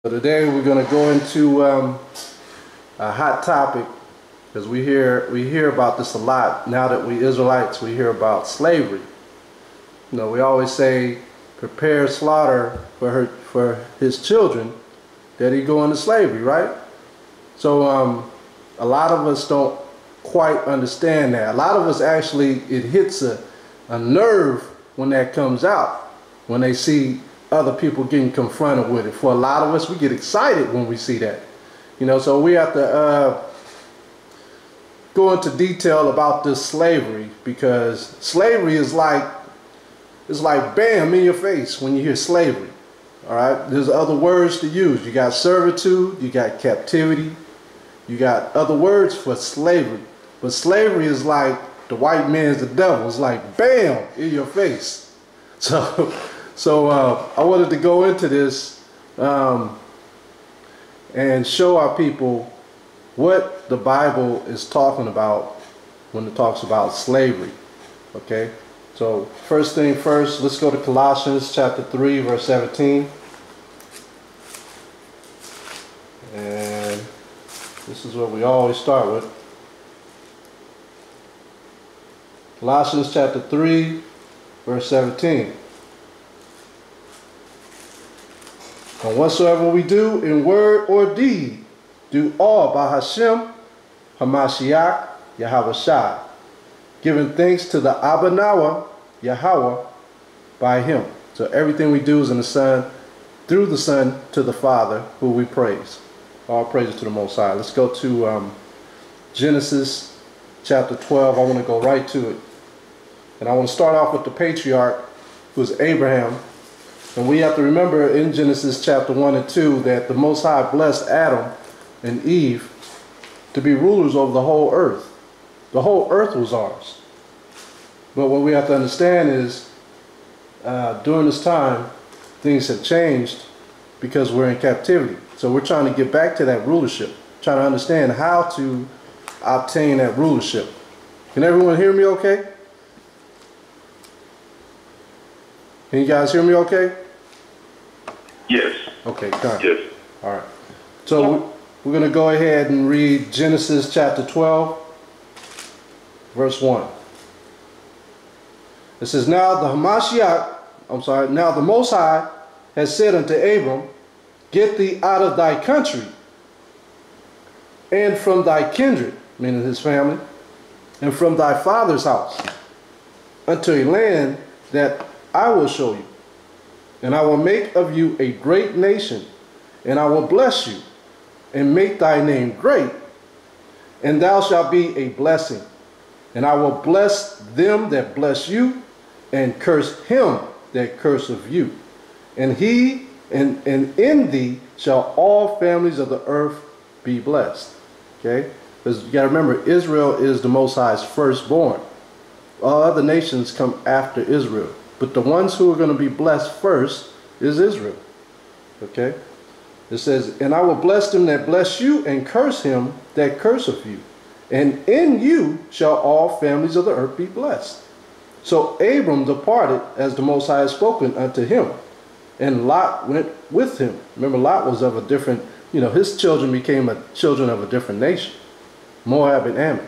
So today we're going to go into a hot topic because we hear about this a lot now that we Israelites. We hear about slavery. You know, we always say, prepare slaughter for his children that he go into slavery, right? So a lot of us don't quite understand that. A lot of us actually, it hits a nerve when that comes out, when they see other people getting confronted with it. For a lot of us, we get excited when we see that. You know, so we have to go into detail about this slavery, because slavery is like, it's like bam in your face when you hear slavery. All right, there's other words to use. You got servitude, you got captivity, you got other words for slavery. But slavery is like the white man's the devil. It's like bam in your face. So I wanted to go into this and show our people what the Bible is talking about when it talks about slavery. Okay, so first thing first, let's go to Colossians chapter 3 verse 17. And this is what we always start with. Colossians chapter 3 verse 17. And whatsoever we do in word or deed, do all by Hashem, Hamashiach, Yahweh Shai, giving thanks to the Abanawa, Yahweh, by him. So everything we do is in the Son, through the Son to the Father, who we praise. All praises to the Most High. Let's go to Genesis chapter 12. I want to go right to it. And I want to start off with the patriarch, who's Abraham. And we have to remember in Genesis chapter 1 and 2 that the Most High blessed Adam and Eve to be rulers over the whole earth. The whole earth was ours. But what we have to understand is during this time, things have changed because we're in captivity. So we're trying to get back to that rulership, trying to understand how to obtain that rulership. Can everyone hear me okay? Can you guys hear me okay? Yes. Okay, done. Yes. All right. So we're going to go ahead and read Genesis chapter 12, verse 1. It says, now the Most High has said unto Abram, get thee out of thy country and from thy kindred, meaning his family, and from thy father's house, unto a land that I will show you. And I will make of you a great nation, and I will bless you, and make thy name great, and thou shalt be a blessing. And I will bless them that bless you, and curse him that curseth you. And in thee shall all families of the earth be blessed. Okay? Because you got to remember, Israel is the Most High's firstborn. All other nations come after Israel. But the ones who are going to be blessed first is Israel. Okay? It says, and I will bless them that bless you, and curse him that curseth you. And in you shall all families of the earth be blessed. So Abram departed as the Most High had spoken unto him. And Lot went with him. Remember, Lot was of a different, his children became children of a different nation. Moab and Ammon.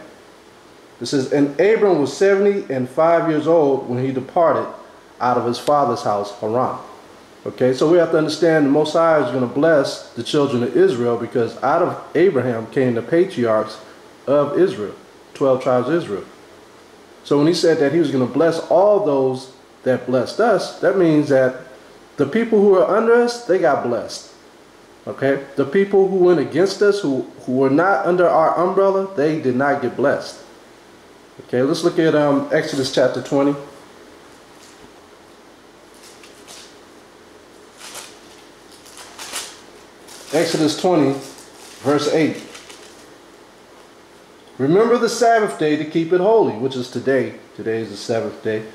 It says, and Abram was 75 years old when he departed out of his father's house, Haran. Okay, so we have to understand the Most High is going to bless the children of Israel, because out of Abraham came the patriarchs of Israel, 12 tribes of Israel. So when he said that he was going to bless all those that blessed us, that means that the people who are under us, they got blessed. Okay, the people who went against us, who were not under our umbrella, they did not get blessed. Okay, let's look at Exodus chapter 20. Exodus 20, verse 8. Remember the Sabbath day to keep it holy, which is today. Today is the seventh day.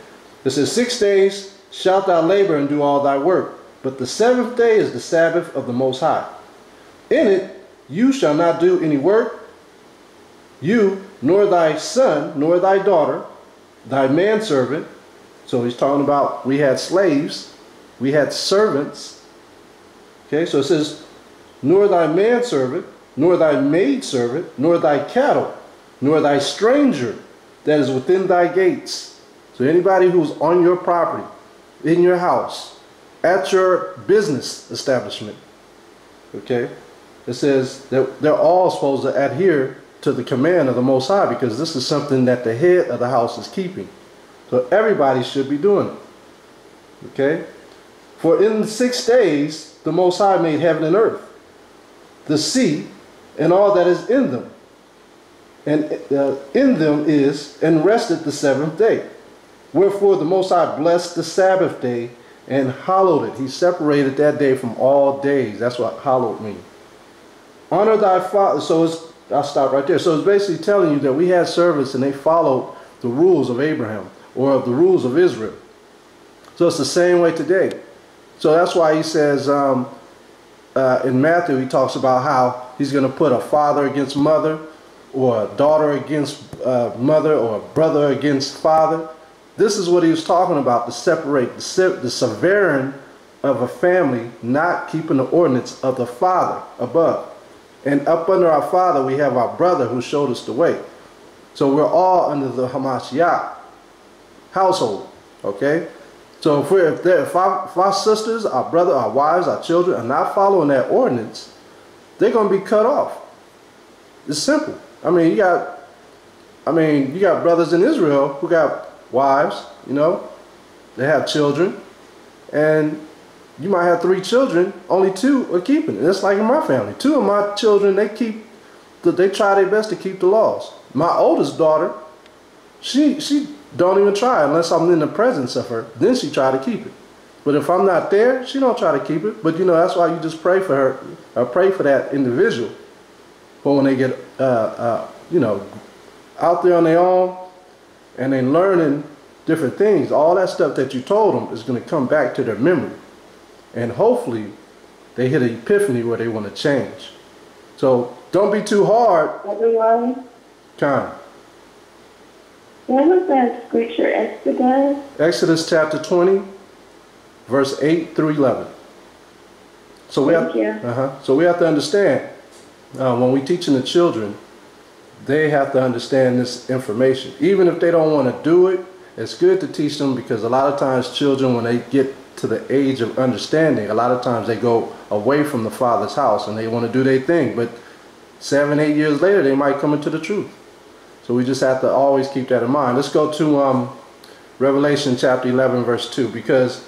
It says, 6 days shalt thou labor and do all thy work, but the seventh day is the Sabbath of the Most High. In it you shall not do any work, you, nor thy son, nor thy daughter, thy manservant. So he's talking about, we had slaves, we had servants. Okay, so it says, nor thy manservant, nor thy maidservant, nor thy cattle, nor thy stranger that is within thy gates. So anybody who's on your property, in your house, at your business establishment, okay, it says that they're all supposed to adhere to the command of the Most High, because this is something that the head of the house is keeping. So everybody should be doing it. Okay? For in 6 days the Most High made heaven and earth, the sea, and all that is in them. And in them is, and rested the 7th day. Wherefore the Most High blessed the Sabbath day and hallowed it. He separated that day from all days. That's what hallowed means. Honor thy father. So I'll stop right there. So it's basically telling you that we had servants and they followed the rules of Abraham, or of the rules of Israel. So it's the same way today. So that's why he says in Matthew, he talks about how he's going to put a father against mother, or a daughter against mother, or a brother against father. This is what he was talking about, to separate the sovereign of a family not keeping the ordinance of the father above. And up under our father, we have our brother who showed us the way. So we're all under the Hamashiach household, okay? So if our sisters, our brother, our wives, our children are not following that ordinance, they're going to be cut off. It's simple. I mean, you got brothers in Israel who got wives, you know, they have children, and you might have 3 children, only 2 are keeping it. It's like in my family. 2 of my children, they try their best to keep the laws. My oldest daughter, she don't even try unless I'm in the presence of her. Then she try to keep it. But if I'm not there, she don't try to keep it. But you know, that's why you just pray for her, or pray for that individual. But when they get, you know, out there on their own and they learning different things, all that stuff that you told them is going to come back to their memory. And hopefully they hit an epiphany where they want to change. So don't be too hard. Everyone. Kind. What was that scripture, Exodus? Exodus chapter 20, verse 8 through 11. So we have to understand, when we're teaching the children, they have to understand this information. Even if they don't want to do it, it's good to teach them, because a lot of times children, when they get to the age of understanding, a lot of times they go away from the Father's house and they want to do their thing. But 7, 8 years later, they might come into the truth. So we just have to always keep that in mind. Let's go to Revelation chapter 11, verse 2. Because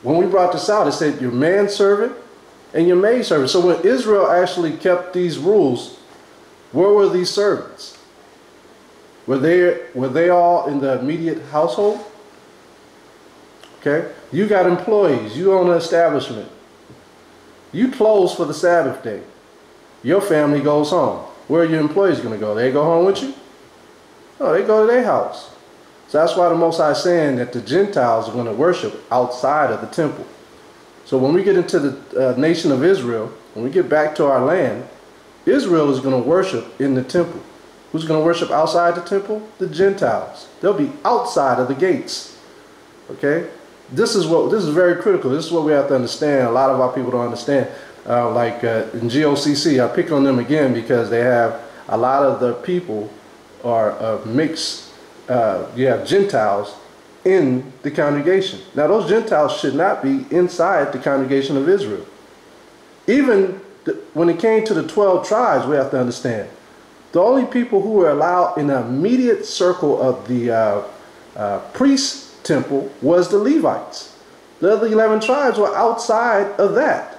when we brought this out, it said your manservant and your maidservant. So when Israel actually kept these rules, where were these servants? Were they all in the immediate household? Okay. You got employees. You own an establishment. You close for the Sabbath day. Your family goes home. Where are your employees going to go? They go home with you? No, they go to their house. So that's why the Most High is saying that the Gentiles are going to worship outside of the temple. So when we get into the nation of Israel, when we get back to our land, Israel is going to worship in the temple. Who's going to worship outside the temple? The Gentiles. They'll be outside of the gates. Okay? This is very critical. This is what we have to understand. A lot of our people don't understand. Like in GOCC, I pick on them again because they have a lot of the people are mixed. You have Gentiles in the congregation. Now those Gentiles should not be inside the congregation of Israel. Even when it came to the 12 tribes, we have to understand, the only people who were allowed in the immediate circle of the priest temple was the Levites. The other 11 tribes were outside of that.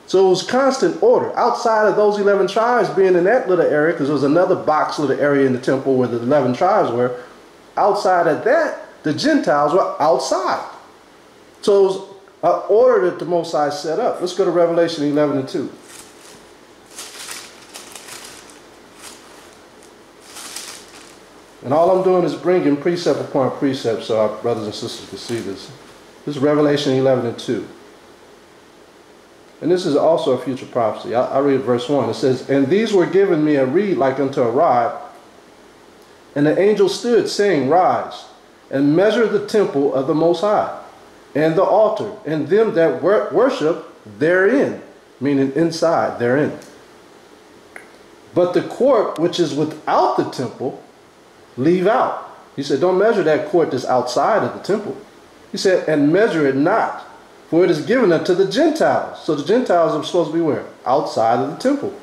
So it was constant order. Outside of those 11 tribes being in that little area, because there was another box little area in the temple where the 11 tribes were, outside of that, the Gentiles were outside. So it was an order that the Most High set up. Let's go to Revelation 11 and 2. And all I'm doing is bringing precept upon precept so our brothers and sisters can see this. This is Revelation 11 and 2. And this is also a future prophecy. I read verse 1. It says, "And these were given me a reed like unto a rod. And the angel stood, saying, Rise, and measure the temple of the Most High, and the altar, and them that worship therein. meaning inside, therein. But the court which is without the temple, leave out. He said, don't measure that court that's outside of the temple. He said, and measure it not, for it is given unto the Gentiles. So the Gentiles are supposed to be where? Outside of the temple.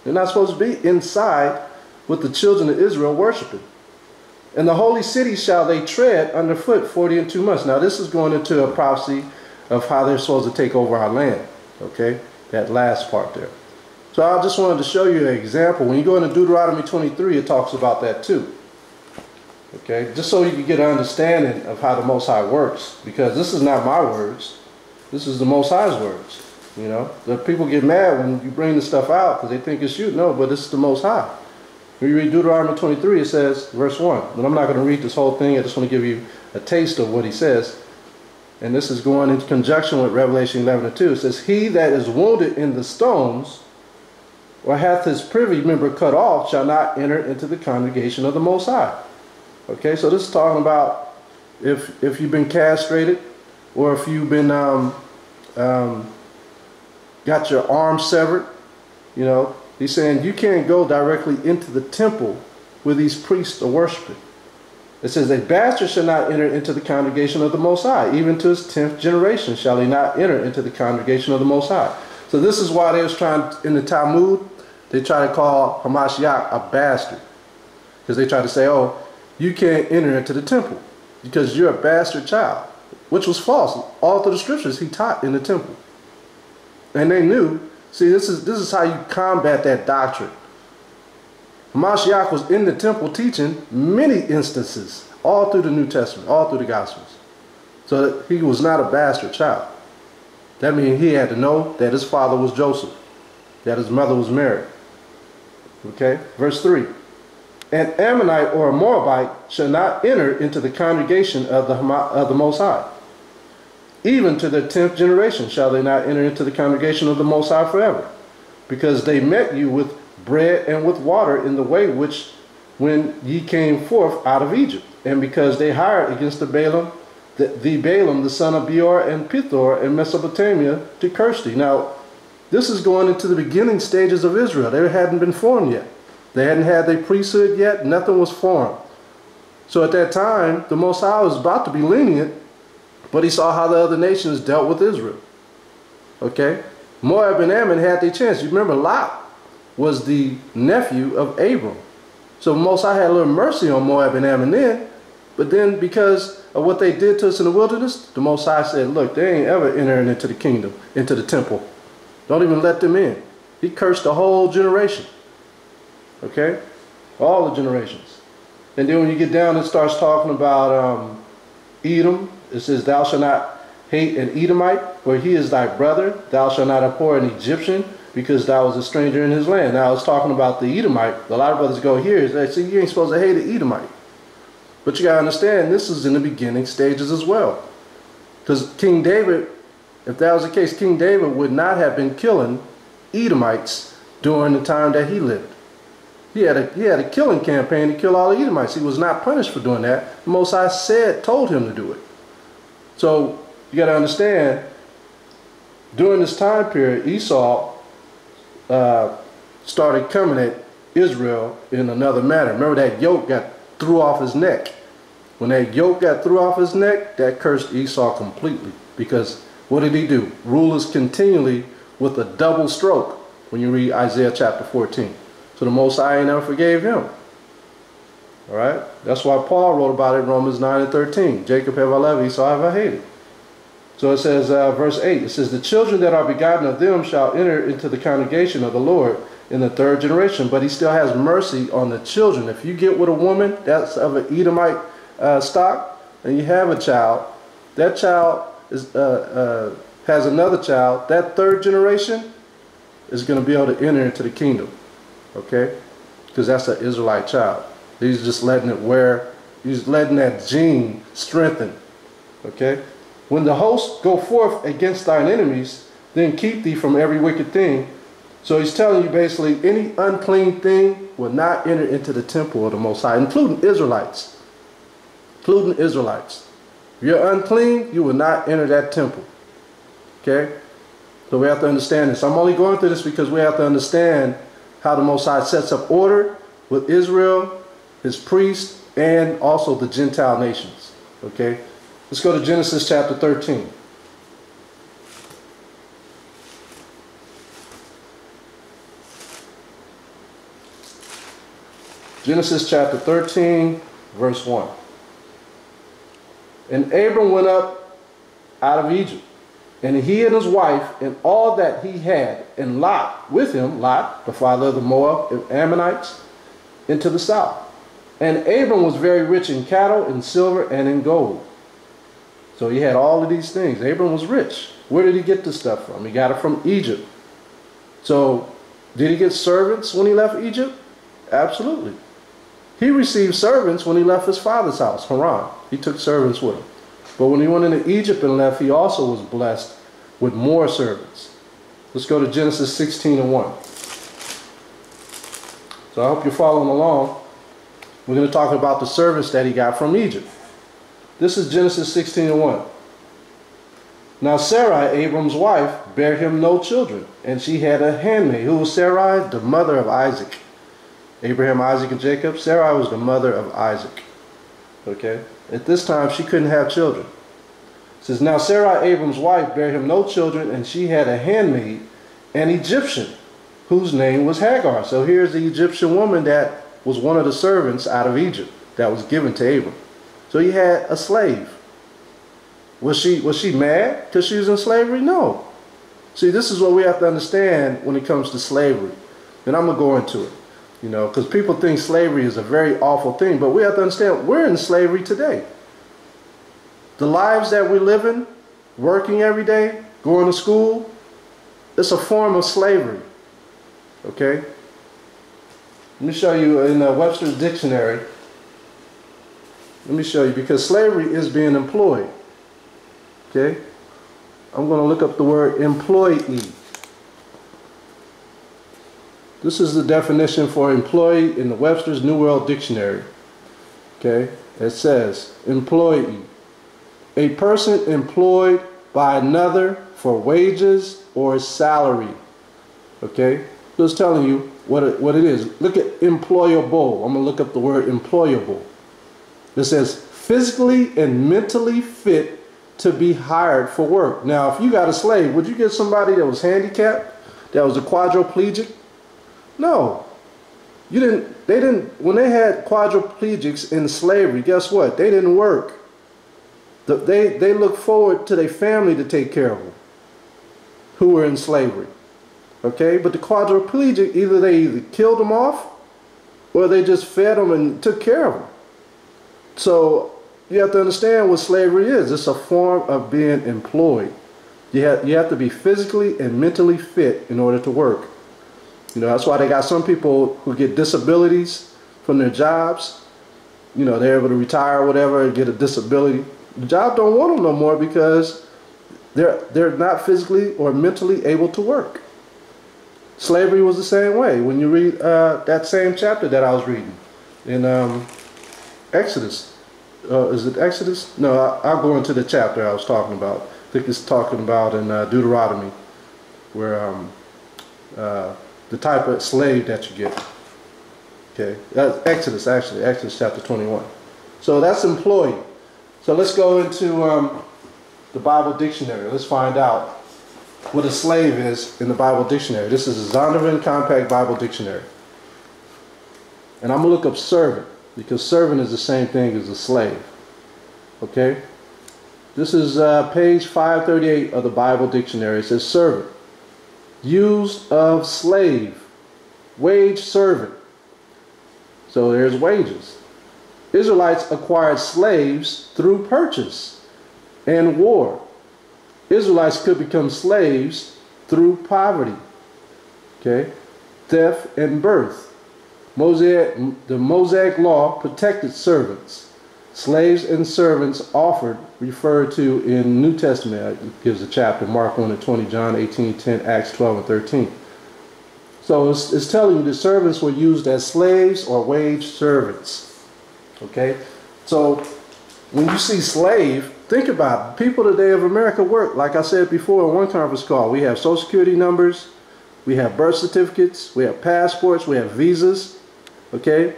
They're not supposed to be inside with the children of Israel worshiping. And the holy city shall they tread underfoot 40 and 2 months. Now this is going into a prophecy of how they're supposed to take over our land. Okay, that last part there. So I just wanted to show you an example. When you go into Deuteronomy 23, it talks about that too. Okay, just so you can get an understanding of how the Most High works. Because this is not my words. This is the Most High's words. You know, the people get mad when you bring the stuff out because they think it's you. No, but this is the Most High. When you read Deuteronomy 23, it says, verse 1. But I'm not going to read this whole thing. I just want to give you a taste of what he says. And this is going in conjunction with Revelation 11 and 2. It says, he that is wounded in the stones, or hath his privy member cut off, shall not enter into the congregation of the Most High. Okay, so this is talking about if you've been castrated, or if you've been got your arm severed. You know, he's saying you can't go directly into the temple where these priests are worshiping. It says, a bastard shall not enter into the congregation of the Most High. Even to his 10th generation shall he not enter into the congregation of the Most High. So this is why they was trying, in the Talmud, they try to call Hamashiach a bastard. Because they try to say, oh, you can't enter into the temple because you're a bastard child. Which was false. All through the scriptures he taught in the temple. And they knew, see, this is how you combat that doctrine. Hamashiach was in the temple teaching many instances, all through the New Testament, all through the Gospels. So that he was not a bastard child. That means he had to know that his father was Joseph, that his mother was Mary. Okay, verse 3. An Ammonite or a Moabite shall not enter into the congregation of the Most High. Even to their 10th generation shall they not enter into the congregation of the Most High forever. Because they met you with bread and with water in the way which when ye came forth out of Egypt. And because they hired against the Balaam, the son of Beor and Pithor in Mesopotamia to curse thee. Now, this is going into the beginning stages of Israel. They hadn't been formed yet. They hadn't had their priesthood yet. Nothing was formed. So at that time, the Most High was about to be lenient, but he saw how the other nations dealt with Israel. Okay? Moab and Ammon had their chance. You remember Lot was the nephew of Abram. So the Most High had a little mercy on Moab and Ammon then, but then because of what they did to us in the wilderness, the Most High said, look, they ain't ever entering into the kingdom, into the temple. Don't even let them in. He cursed the whole generation. Okay? All the generations. And then when you get down, it starts talking about Edom. It says, thou shalt not hate an Edomite, for he is thy brother. Thou shalt not abhor an Egyptian, because thou was a stranger in his land. Now it's talking about the Edomite. A lot of brothers go here, they say you ain't supposed to hate an Edomite. But you got to understand, this is in the beginning stages as well. Because King David, if that was the case, King David would not have been killing Edomites during the time that he lived. He had a killing campaign to kill all the Edomites. He was not punished for doing that. The Most High told him to do it. So you got to understand, during this time period, Esau started coming at Israel in another manner. Remember that yoke got threw off his neck. When that yoke got threw off his neck, that cursed Esau completely. Because what did he do? Rulers continually with a double stroke when you read Isaiah chapter 14. So the Most High ain't never forgave him. All right? That's why Paul wrote about it in Romans 9 and 13. Jacob have I loved, Esau have I hated. So it says, verse 8, it says, the children that are begotten of them shall enter into the congregation of the Lord in the 3rd generation. But he still has mercy on the children. If you get with a woman that's of an Edomite stock, and you have a child, that child is, has another child, that 3rd generation is going to be able to enter into the kingdom. Okay? Because that's an Israelite child. He's just letting it wear, he's letting that gene strengthen. Okay? When the hosts go forth against thine enemies, then keep thee from every wicked thing. So he's telling you basically any unclean thing will not enter into the temple of the Most High, including Israelites. Including Israelites. If you're unclean, you will not enter that temple. Okay? So we have to understand this. I'm only going through this because we have to understand how the Most High sets up order with Israel, his priests, and also the Gentile nations. Okay? Let's go to Genesis chapter 13. Genesis chapter 13, verse 1. And Abram went up out of Egypt, and he and his wife, and all that he had, and Lot with him, Lot, the father of the Moab Ammonites, into the south. And Abram was very rich in cattle, in silver, and in gold. So he had all of these things. Abram was rich. Where did he get this stuff from? He got it from Egypt. So did he get servants when he left Egypt? Absolutely. He received servants when he left his father's house, Haran. He took servants with him. But when he went into Egypt and left, he also was blessed with more servants. Let's go to Genesis 16 and 1. So I hope you're following along. We're going to talk about the servants that he got from Egypt. This is Genesis 16 and 1. Now Sarai, Abram's wife, bare him no children, and she had a handmaid. Who was Sarai? The mother of Isaac. Abraham, Isaac, and Jacob. Sarai was the mother of Isaac. Okay? At this time, she couldn't have children. It says, now Sarai, Abram's wife, bare him no children, and she had a handmaid, an Egyptian, whose name was Hagar. So here's the Egyptian woman that was one of the servants out of Egypt that was given to Abram. So he had a slave. Was she mad because she was in slavery? No. See, this is what we have to understand when it comes to slavery. And I'm going to go into it. You know, because people think slavery is a very awful thing, but we have to understand we're in slavery today. The lives that we live in, working every day, going to school, it's a form of slavery. Okay? Let me show you in Webster's dictionary. Let me show you, because slavery is being employed. Okay? I'm going to look up the word employee. This is the definition for employee in the Webster's New World Dictionary. Okay? It says, employee, a person employed by another for wages or salary. Okay? So it's telling you what it is. Look at employable. I'm going to look up the word employable. It says physically and mentally fit to be hired for work. Now, if you got a slave, would you get somebody that was handicapped, that was a quadriplegic? No. They didn't, when they had quadriplegics in slavery, guess what? They didn't work. They looked forward to their family to take care of them who were in slavery. Okay? But the quadriplegic, either they killed them off or they just fed them and took care of them. So you have to understand what slavery is. It's a form of being employed. You have to be physically and mentally fit in order to work. You know, that's why they got some people who get disabilities from their jobs. You know, they're able to retire or whatever and get a disability. The job don't want them no more because they're not physically or mentally able to work. Slavery was the same way. When you read that same chapter that I was reading in Exodus. Is it Exodus? No, I'll go into the chapter I was talking about. I think it's talking about in Deuteronomy, where the type of slave that you get. Okay, that's Exodus, actually, Exodus chapter 21. So that's employee. So let's go into the Bible dictionary. Let's find out what a slave is in the Bible dictionary. This is a Zondervan Compact Bible Dictionary. And I'm going to look up servant, because servant is the same thing as a slave. Okay? This is page 538 of the Bible dictionary. It says servant. Used of slave, wage servant. So there's wages. Israelites acquired slaves through purchase and war. Israelites could become slaves through poverty, okay, theft and birth. The Mosaic law protected servants. Slaves and servants offered, referred to in New Testament. It gives a chapter, Mark 1 and 20, John 18, 10, Acts 12 and 13. So it's telling you the servants were used as slaves or wage servants. Okay? So when you see slave, think about it. People today of America work. Like I said before in one conference call, we have Social Security numbers, we have birth certificates, we have passports, we have visas. Okay?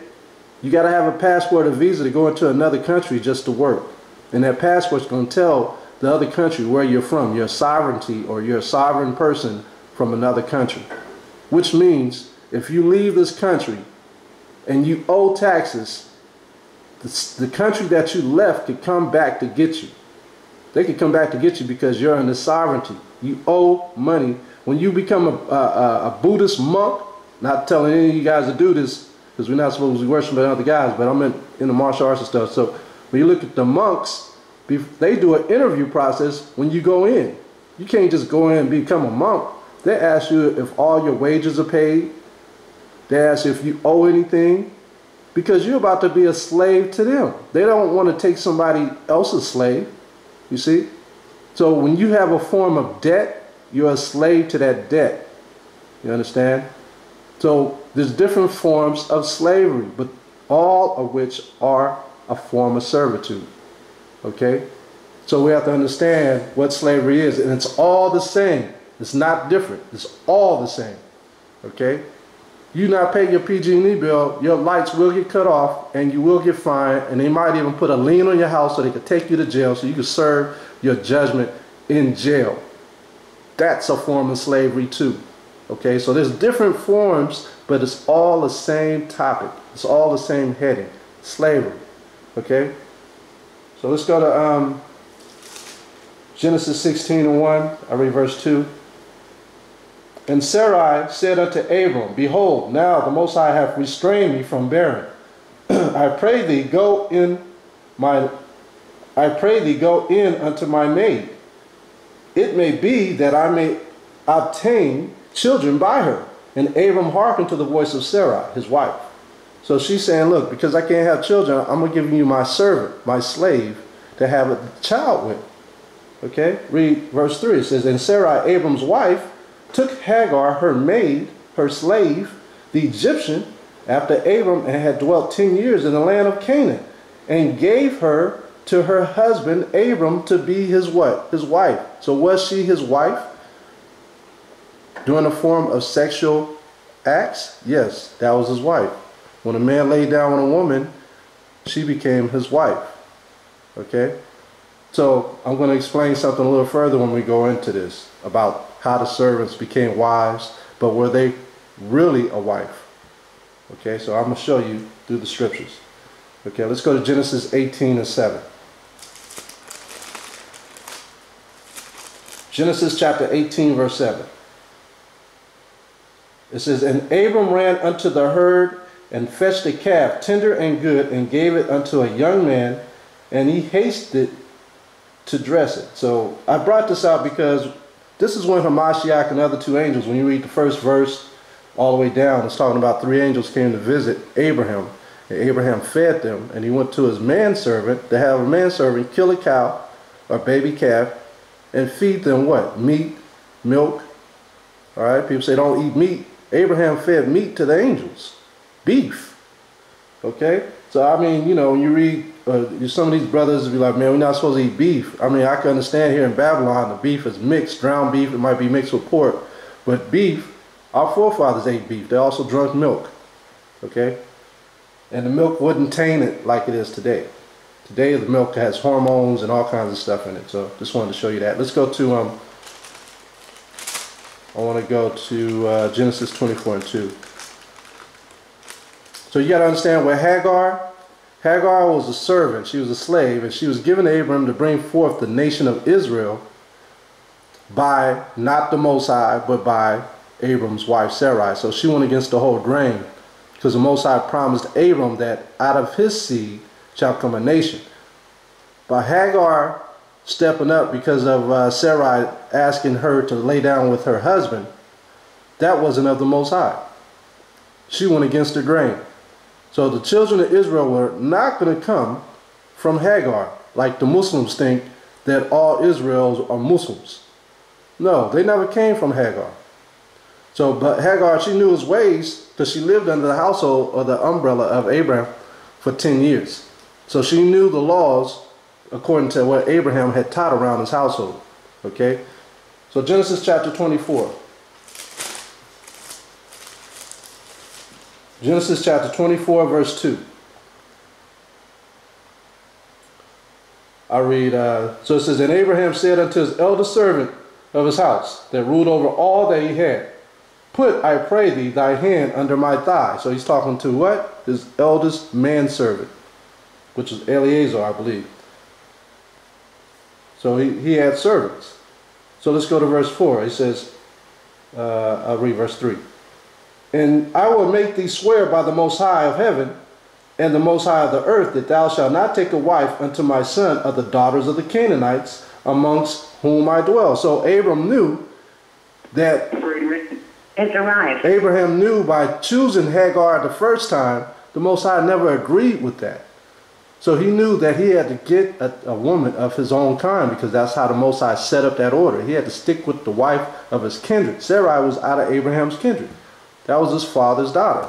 You got to have a passport or visa to go into another country just to work. And that passport's going to tell the other country where you're from, your sovereignty, or you're a sovereign person from another country. Which means if you leave this country and you owe taxes, the country that you left could come back to get you. They could come back to get you because you're under sovereignty. You owe money. When you become a Buddhist monk, not telling any of you guys to do this because we're not supposed to be worshiping other guys, but I'm in the martial arts and stuff. So when you look at the monks, they do an interview process when you go in. You can't just go in and become a monk. They ask you if all your wages are paid. They ask you if you owe anything, because you're about to be a slave to them. They don't want to take somebody else's slave, you see? So when you have a form of debt, you're a slave to that debt. You understand? So there's different forms of slavery, but all of which are a form of servitude. Okay? So we have to understand what slavery is, and it's all the same. It's not different. It's all the same. Okay? You not pay your PG&E bill, your lights will get cut off, and you will get fined, and they might even put a lien on your house so they could take you to jail so you can serve your judgment in jail. That's a form of slavery too. Okay? So there's different forms, but it's all the same topic. It's all the same heading. Slavery. Okay? So let's go to Genesis 16:1. I read verse 2. And Sarai said unto Abram, Behold, now the Most High hath restrained me from bearing. I pray thee go in unto my maid. It may be that I may obtain children by her. And Abram hearkened to the voice of Sarai, his wife. So she's saying, look, because I can't have children, I'm going to give you my servant, my slave, to have a child with. Okay? Read verse 3. It says, And Sarai, Abram's wife, took Hagar, her maid, her slave, the Egyptian, after Abram had dwelt 10 years in the land of Canaan, and gave her to her husband Abram to be his what? His wife. So was she his wife during a form of sexual acts? Yes, that was his wife. When a man laid down with a woman, she became his wife. Okay? So I'm going to explain something a little further when we go into this about how the servants became wives, but were they really a wife? Okay, so I'm going to show you through the scriptures. Okay, let's go to Genesis 18:7. Genesis chapter 18, verse 7. It says, And Abram ran unto the herd and fetched a calf, tender and good, and gave it unto a young man, and he hasted to dress it. So I brought this out because this is when Hamashiach and the other two angels, when you read the first verse all the way down, it's talking about 3 angels came to visit Abraham. And Abraham fed them, and he went to his manservant to have a manservant kill a cow or baby calf and feed them what? Meat, milk. All right, people say don't eat meat. Abraham fed meat to the angels, beef. Okay, so I mean, you know, when you read some of these brothers be like, man, we're not supposed to eat beef. I mean, I can understand here in Babylon the beef is mixed, ground beef. It might be mixed with pork, but beef, our forefathers ate beef. They also drank milk. Okay. And the milk wasn't tainted like it is today. Today the milk has hormones and all kinds of stuff in it. So just wanted to show you that. Let's go to, I want to go to Genesis 24:2. So you got to understand where Hagar was a servant. She was a slave, and she was given to Abram to bring forth the nation of Israel by not the Most High, but by Abram's wife Sarai. So she went against the whole grain. Because the Most High promised Abram that out of his seed shall come a nation. But Hagar stepping up because of Sarai asking her to lay down with her husband, that wasn't of the Most High. She went against the grain. So the children of Israel were not going to come from Hagar, like the Muslims think that all Israels are Muslims. No, they never came from Hagar. So, but Hagar, she knew his ways because she lived under the household or the umbrella of Abraham for 10 years. So she knew the laws according to what Abraham had taught around his household. Okay? So Genesis chapter 24. Genesis chapter 24, verse 2. I read, so it says, and Abraham said unto his eldest servant of his house, that ruled over all that he had, put, I pray thee, thy hand under my thigh. So he's talking to what? His eldest manservant, which is Eleazar, I believe. So he had servants. So let's go to verse 4. He says, I'll read verse 3. And I will make thee swear by the Most High of heaven and the Most High of the earth, that thou shalt not take a wife unto my son of the daughters of the Canaanites, amongst whom I dwell. So Abram knew that It's arrived. Abraham knew by choosing Hagar the first time, the Most High never agreed with that. So he knew that he had to get a woman of his own kind, because that's how the Most High set up that order. He had to stick with the wife of his kindred. Sarai was out of Abraham's kindred. That was his father's daughter.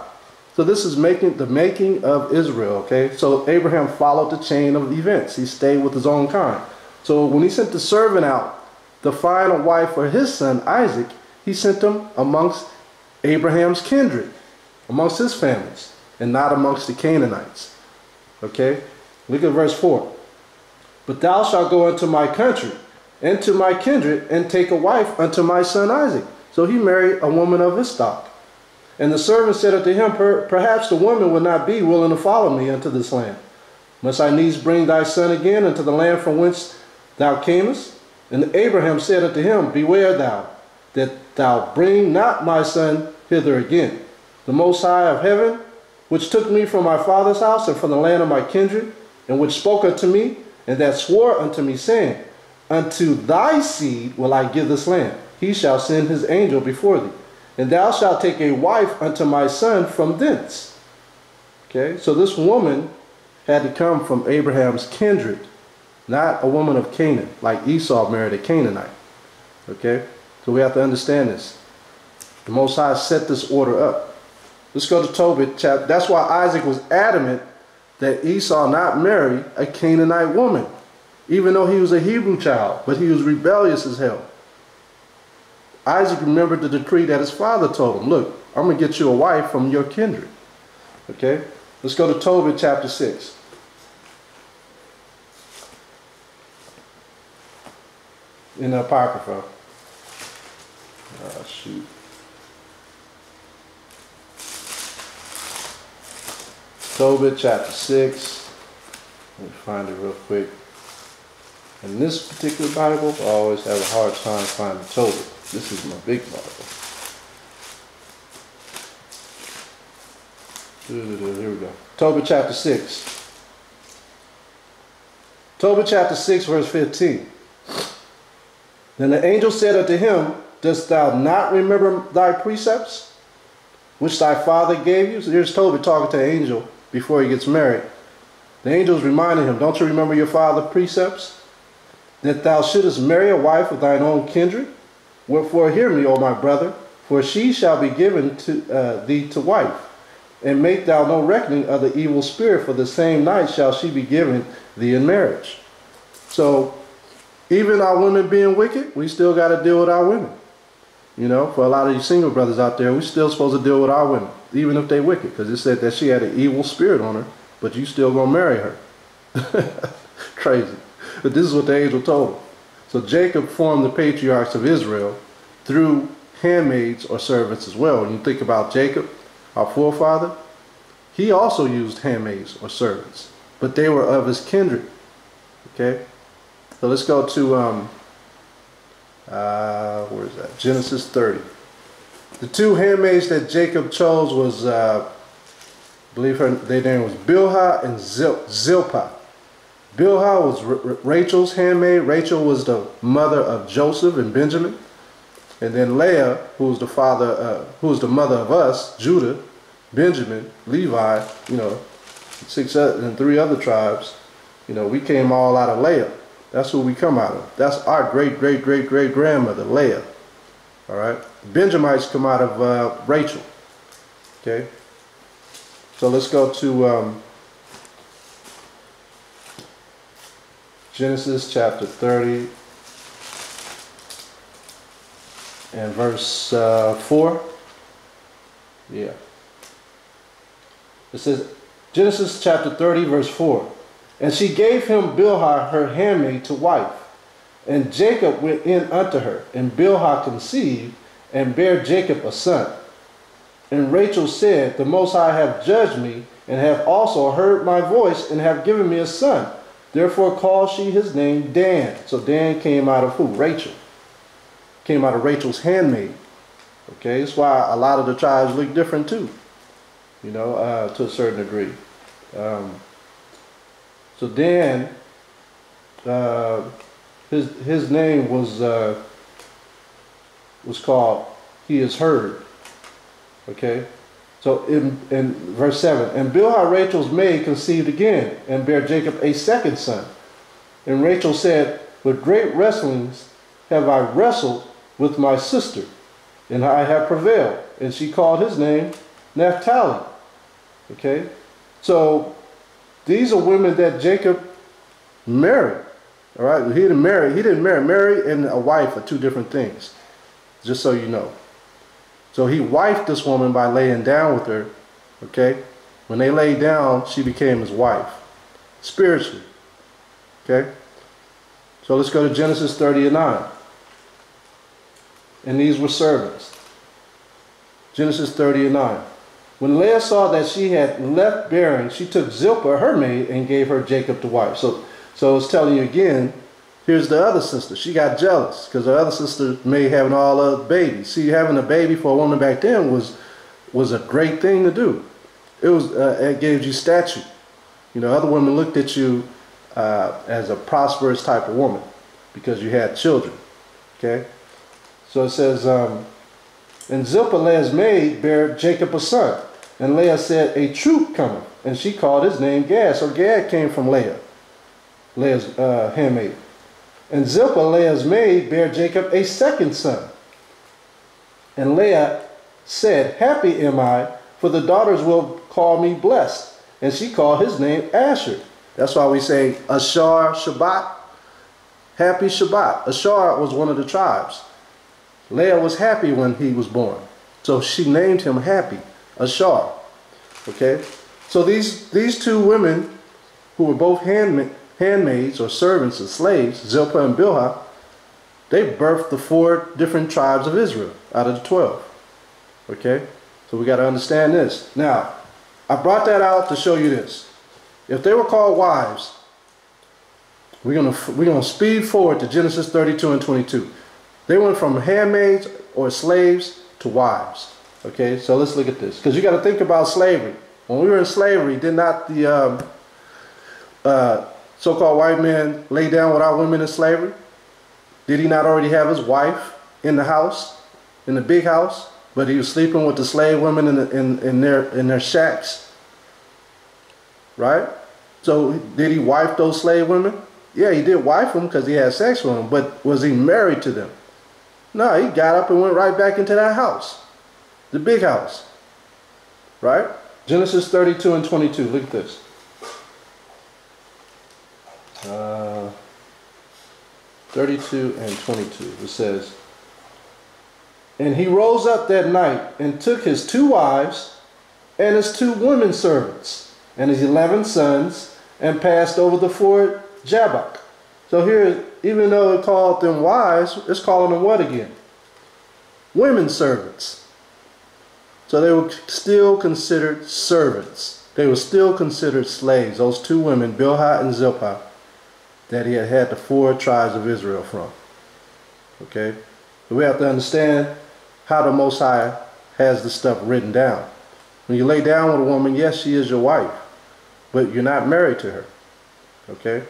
So this is the making of Israel, okay? So Abraham followed the chain of events. He stayed with his own kind. So when he sent the servant out to find a wife for his son Isaac, he sent them amongst Abraham's kindred, amongst his families, and not amongst the Canaanites. Okay? Look at verse 4. But thou shalt go into my country, and to my kindred, and take a wife unto my son Isaac. So he married a woman of his stock. And the servant said unto him, perhaps the woman will not be willing to follow me into this land. Must I needs bring thy son again into the land from whence thou camest? And Abraham said unto him, beware thou, that thou bring not my son hither again. The Most High of heaven, which took me from my father's house and from the land of my kindred, and which spoke unto me, and that swore unto me, saying, unto thy seed will I give this land. He shall send his angel before thee, and thou shalt take a wife unto my son from thence. Okay, so this woman had to come from Abraham's kindred, not a woman of Canaan, like Esau married a Canaanite. Okay, so we have to understand this. The Most High set this order up. Let's go to Tobit chapter. That's why Isaac was adamant that Esau not marry a Canaanite woman, even though he was a Hebrew child, but he was rebellious as hell. Isaac remembered the decree that his father told him. Look, I'm going to get you a wife from your kindred. Okay? Let's go to Tobit chapter 6. In the Apocrypha. Shoot. Tobit chapter 6. Let me find it real quick. In this particular Bible, I always have a hard time finding Tobit. This is my big Bible. Here we go. Tobit chapter 6. Tobit chapter 6, verse 15. Then the angel said unto him, dost thou not remember thy precepts, which thy father gave you? So here's Tobit talking to the angel before he gets married. The angel's reminding him, don't you remember your father's precepts? That thou shouldest marry a wife of thine own kindred? Wherefore hear me, O my brother, for she shall be given to thee to wife. And make thou no reckoning of the evil spirit, for the same night shall she be given thee in marriage. So, even our women being wicked, we still got to deal with our women. You know, for a lot of you single brothers out there, we're still supposed to deal with our women, even if they wicked, because it said that she had an evil spirit on her, but you still gonna marry her. Crazy. But this is what the angel told him. So Jacob formed the patriarchs of Israel through handmaids or servants as well. When you think about Jacob, our forefather, he also used handmaids or servants, but they were of his kindred. Okay, so let's go to where is that? Genesis 30. The two handmaids that Jacob chose was, I believe their name was Bilhah and Zilpah. Bilhah was Rachel's handmaid. Rachel was the mother of Joseph and Benjamin. And then Leah, who was the mother of us, Judah, Benjamin, Levi, you know, 6 and 3 other tribes. You know, we came all out of Leah. That's who we come out of. That's our great-great-great-great-grandmother, Leah. All right? The Benjamites come out of Rachel. Okay? So let's go to Genesis chapter 30 and verse 4. Yeah. It says, Genesis chapter 30, verse 4. And she gave him Bilhah her handmaid to wife. And Jacob went in unto her, and Bilhah conceived, and bare Jacob a son. And Rachel said, the Most High have judged me, and have also heard my voice, and have given me a son. Therefore called she his name Dan. So Dan came out of who? Rachel. Came out of Rachel's handmaid. Okay, that's why a lot of the tribes look different too, you know, to a certain degree. So Dan, his name was called He Is Heard. Okay, so in verse 7, and Bilhah Rachel's maid conceived again, and bare Jacob a second son. And Rachel said, with great wrestlings have I wrestled with my sister, and I have prevailed. And she called his name Naphtali. Okay, so these are women that Jacob married. All right, he didn't marry. Marry and a wife are two different things, just so you know. So he wifed this woman by laying down with her. Okay, when they laid down, she became his wife, spiritually. Okay, so let's go to Genesis 30 and 9. And these were servants. Genesis 30 and 9. When Leah saw that she had left bearing, she took Zilpah, her maid, and gave her Jacob to wife. So it's telling you again, here's the other sister. She got jealous because her other sister may having all the babies. See, having a baby for a woman back then was a great thing to do. It gave you stature. You know, other women looked at you as a prosperous type of woman because you had children. Okay. So it says, and Zilpah, Leah's maid, bare Jacob a son. And Leah said, a troop cometh. And she called his name Gad. So Gad came from Leah, Leah's handmaid. And Zilpah, Leah's maid, bare Jacob a second son. And Leah said, happy am I, for the daughters will call me blessed. And she called his name Asher. That's why we say Ashar Shabbat. Happy Shabbat. Ashar was one of the tribes. Leah was happy when he was born. So she named him Happy, Ashar. Okay? So these two women who were both handmaids or servants and slaves, Zilpah and Bilhah, they birthed the 4 different tribes of Israel out of the 12. Okay? So we got to understand this. Now, I brought that out to show you this. If they were called wives, we're gonna speed forward to Genesis 32 and 22. They went from handmaids or slaves to wives. Okay, so let's look at this. Because you got to think about slavery. When we were in slavery, did not the so-called white man lay down with our women in slavery? Did he not already have his wife in the house, in the big house? But he was sleeping with the slave women in their shacks. Right? So did he wife those slave women? Yeah, he did wife them because he had sex with them. But was he married to them? No, he got up and went right back into that house. The big house. Right? Genesis 32 and 22. Look at this. 32 and 22. It says, and he rose up that night and took his 2 wives and his 2 women servants and his 11 sons and passed over the ford Jabbok. So here, even though it called them wives, it's calling them what again? Women servants. So they were still considered servants. They were still considered slaves. Those 2 women, Bilhah and Zilpah, that he had the 4 tribes of Israel from. Okay? So we have to understand how the Most High has the stuff written down. When you lay down with a woman, yes, she is your wife, but you're not married to her. Okay?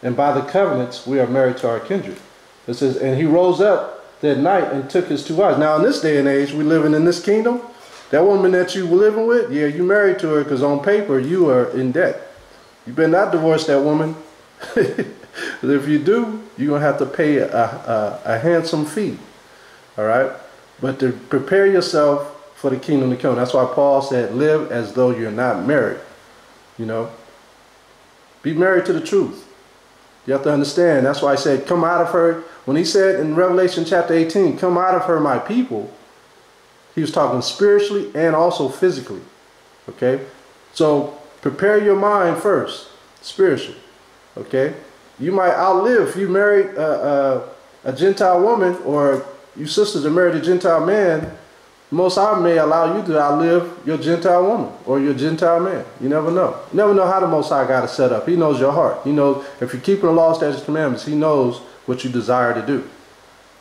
And by the covenants, we are married to our kindred. It says, and he rose up that night and took his 2 wives. Now, in this day and age, we living in this kingdom. That woman that you were living with, yeah, you married to her because on paper, you are in debt. You better not divorce that woman. If you do, you're going to have to pay a handsome fee. All right? But to prepare yourself for the kingdom to come. That's why Paul said, live as though you're not married. You know? Be married to the truth. You have to understand. That's why I said, come out of her. When he said in Revelation chapter 18, come out of her, my people, he was talking spiritually and also physically. Okay? So prepare your mind first, spiritually. Okay? You might outlive, if you married a Gentile woman, or you sisters are married a Gentile man, Most High may allow you to outlive your Gentile woman or your Gentile man. You never know. You never know how the Most High got it set up. He knows your heart. He knows if you're keeping the law, statutes, commandments, he knows what you desire to do.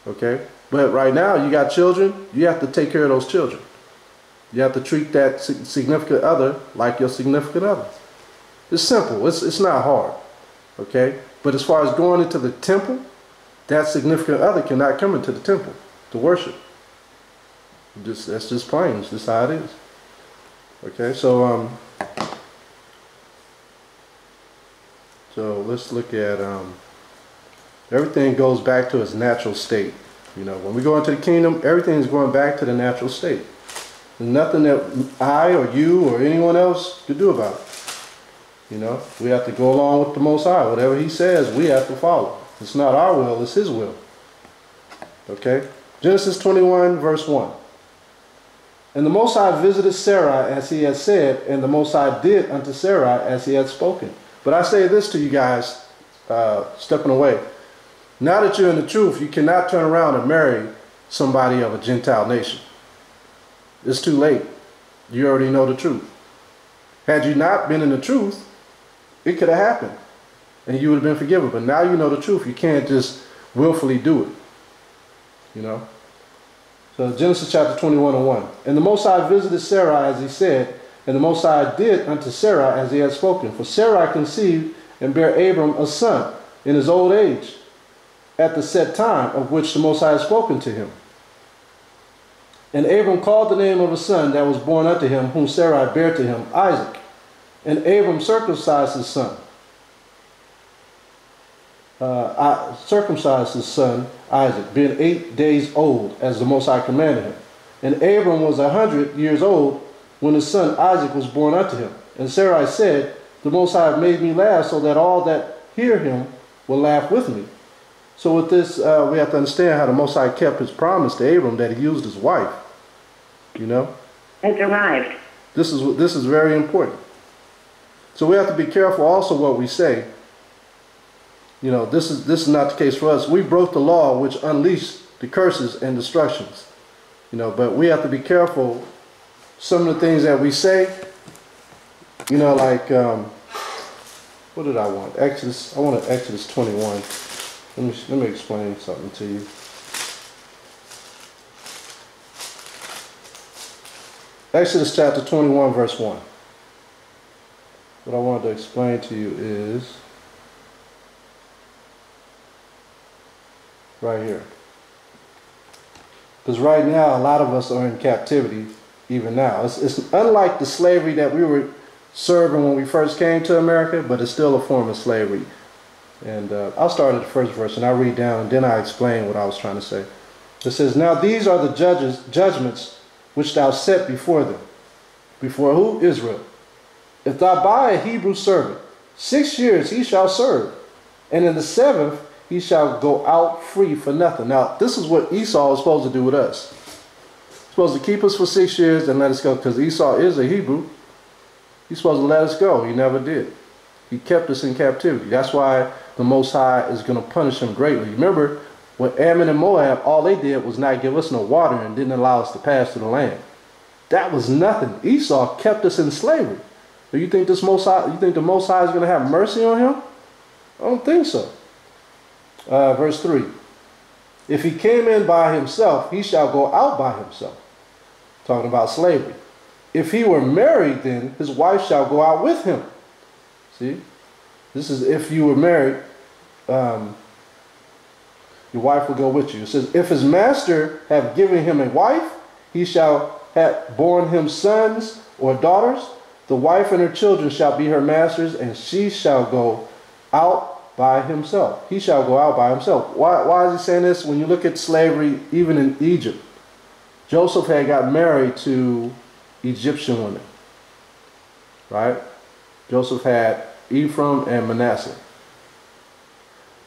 Okay? But right now, you got children. You have to take care of those children. You have to treat that significant other like your significant other. It's simple. It's not hard. Okay? But as far as going into the temple, that significant other cannot come into the temple to worship. That's just plain. It's just how it is. Okay, so let's look at everything goes back to its natural state. You know, when we go into the kingdom, everything is going back to the natural state. There's nothing that I or you or anyone else could do about it. You know, we have to go along with the Most High. Whatever he says, we have to follow. It's not our will, it's his will. Okay? Genesis 21, verse 1. And the Most High visited Sarai as he had said, and the Most High did unto Sarai as he had spoken. But I say this to you guys, stepping away. Now that you're in the truth, you cannot turn around and marry somebody of a Gentile nation. It's too late. You already know the truth. Had you not been in the truth, it could have happened, and you would have been forgiven. But now you know the truth. You can't just willfully do it. You know? So Genesis chapter 21 and 1. And the Most High visited Sarai as he said, and the Most High did unto Sarai as he had spoken. For Sarai conceived and bare Abram a son in his old age, at the set time of which the Most High had spoken to him. And Abram called the name of a son that was born unto him, whom Sarai bare to him, Isaac. And Abram circumcised his son. Circumcised his son Isaac, being 8 days old, as the Most High commanded him. And Abram was 100 years old when his son Isaac was born unto him. And Sarai said, the Most High made me laugh, so that all that hear him will laugh with me. So with this, we have to understand how the Most High kept his promise to Abram that he used his wife. You know? Has arrived. This is very important. So we have to be careful also what we say. You know, this is not the case for us. We broke the law which unleashed the curses and destructions. You know, but we have to be careful. Some of the things that we say, you know, like, what did I want? Exodus, I wanted Exodus 21. Let me explain something to you. Exodus chapter 21, verse 1. What I wanted to explain to you is right here. Because right now, a lot of us are in captivity even now. It's unlike the slavery that we were serving when we first came to America, but it's still a form of slavery. And I'll start at the first verse, and I'll read down, and then I explain what I was trying to say. It says, now these are the judgments which thou set before them. Before who? Israel. If thou buy a Hebrew servant, 6 years he shall serve, and in the 7th he shall go out free for nothing. Now, this is what Esau is supposed to do with us. He's supposed to keep us for 6 years and let us go, because Esau is a Hebrew. He's supposed to let us go. He never did. He kept us in captivity. That's why the Most High is going to punish him greatly. Remember, with Ammon and Moab, all they did was not give us no water and didn't allow us to pass through the land. That was nothing. Esau kept us in slavery. Do you think the Most High is going to have mercy on him? I don't think so. Verse 3. If he came in by himself, he shall go out by himself. Talking about slavery. If he were married, then his wife shall go out with him. See? This is if you were married, your wife will go with you. It says, if his master have given him a wife, he shall have borne him sons or daughters. The wife and her children shall be her masters, and she shall go out by himself. He shall go out by himself. Why is he saying this? When you look at slavery, even in Egypt, Joseph had got married to Egyptian women. Right? Joseph had Ephraim and Manasseh.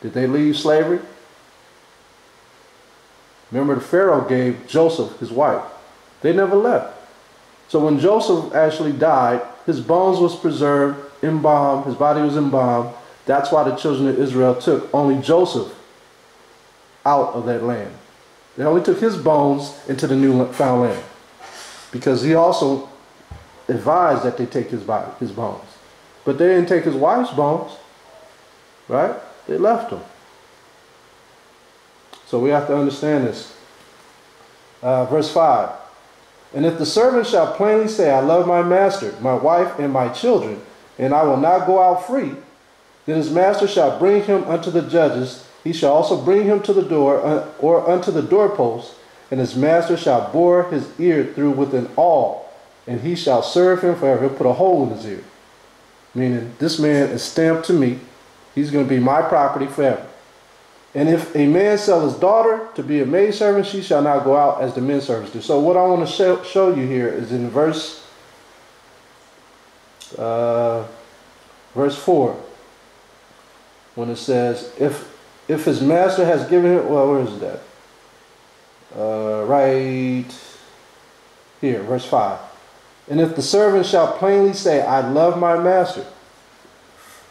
Did they leave slavery? Remember, the Pharaoh gave Joseph his wife. They never left. So when Joseph actually died, his bones was preserved, embalmed, his body was embalmed. That's why the children of Israel took only Joseph out of that land. They only took his bones into the new found land, because he also advised that they take his bones. But they didn't take his wife's bones, right? They left them. So we have to understand this. Verse 5. And if the servant shall plainly say, I love my master, my wife, and my children, and I will not go out free, then his master shall bring him unto the judges. He shall also bring him to the door, or unto the doorpost, and his master shall bore his ear through with an awl, and he shall serve him forever. He'll put a hole in his ear. Meaning, this man is stamped to me. He's going to be my property forever. And if a man sell his daughter to be a maidservant, she shall not go out as the men servants do. So what I want to show you here is in verse 4, when it says, if his master has given him, well, where is that? Right here, verse 5. And if the servant shall plainly say, I love my master.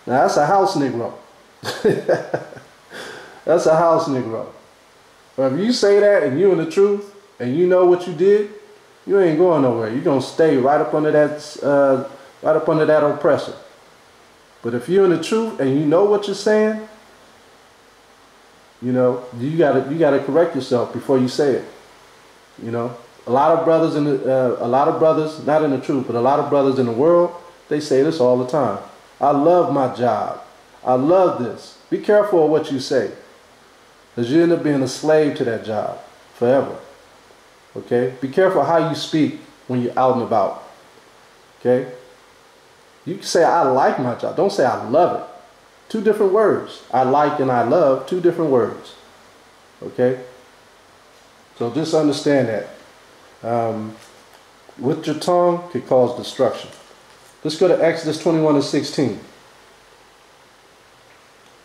Now that's a house Negro. That's a house Negro. But if you say that and you're in the truth and you know what you did, you ain't going nowhere. You're gonna stay right up under that oppressor. But if you're in the truth and you know what you're saying, you know, you gotta correct yourself before you say it. You know, a lot of brothers not in the truth, but a lot of brothers in the world, they say this all the time. I love my job. I love this. Be careful of what you say, because you end up being a slave to that job forever. Okay? Be careful how you speak when you're out and about. Okay? You can say, I like my job. Don't say, I love it. Two different words. I like and I love, two different words. Okay? So just understand that. With your tongue could cause destruction. Let's go to Exodus 21:16.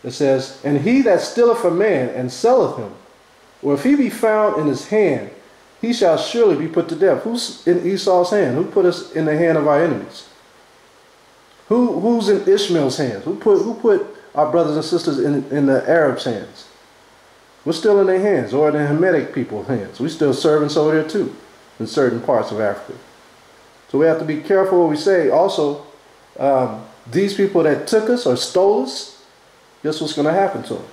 It says, and he that stealeth a man and selleth him, or if he be found in his hand, he shall surely be put to death. Who's in Esau's hand? Who put us in the hand of our enemies? Who's in Ishmael's hands? Who put our brothers and sisters in the Arabs' hands? We're still in their hands, or in the Hamitic people's hands. We're still servants over there too, in certain parts of Africa. So we have to be careful what we say. Also, these people that took us or stole us, guess what's going to happen to them?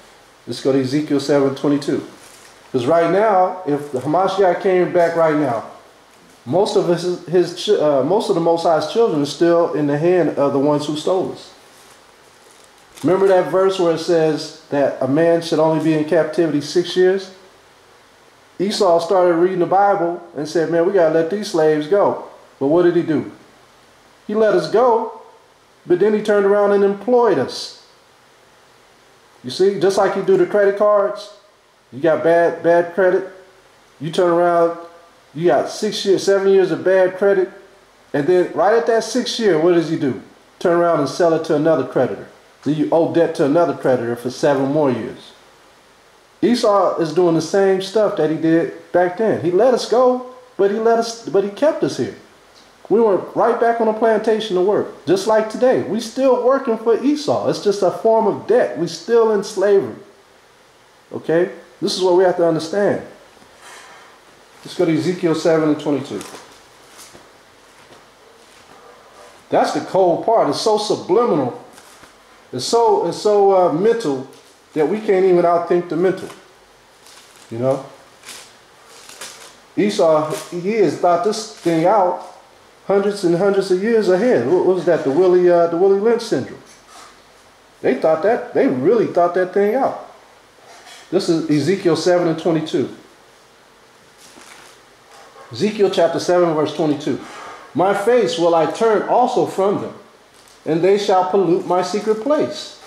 Let's go to Ezekiel 7:22. Because right now, if the Hamashiach came back right now, most of the Most High's children are still in the hand of the ones who stole us. Remember that verse where it says that a man should only be in captivity 6 years? Esau started reading the Bible and said, man, we got to let these slaves go. But what did he do? He let us go, but then he turned around and employed us. You see, just like you do the credit cards, you got bad credit, you turn around, you got 7 years of bad credit, and then right at that 6th year, what does he do? Turn around and sell it to another creditor. Then you owe debt to another creditor for 7 more years. Esau is doing the same stuff that he did back then. He let us go, but he kept us here. We went right back on the plantation to work. Just like today. We still working for Esau. It's just a form of debt. We still in slavery. Okay? This is what we have to understand. Let's go to Ezekiel 7:22. That's the cold part. It's so subliminal. It's so mental that we can't even outthink the mental. You know? Esau, he has thought this thing out hundreds and hundreds of years ahead. What was that? The Willie Lynch syndrome. They really thought that thing out. This is Ezekiel 7:22. Ezekiel chapter 7 verse 22. My face will I turn also from them, and they shall pollute my secret place.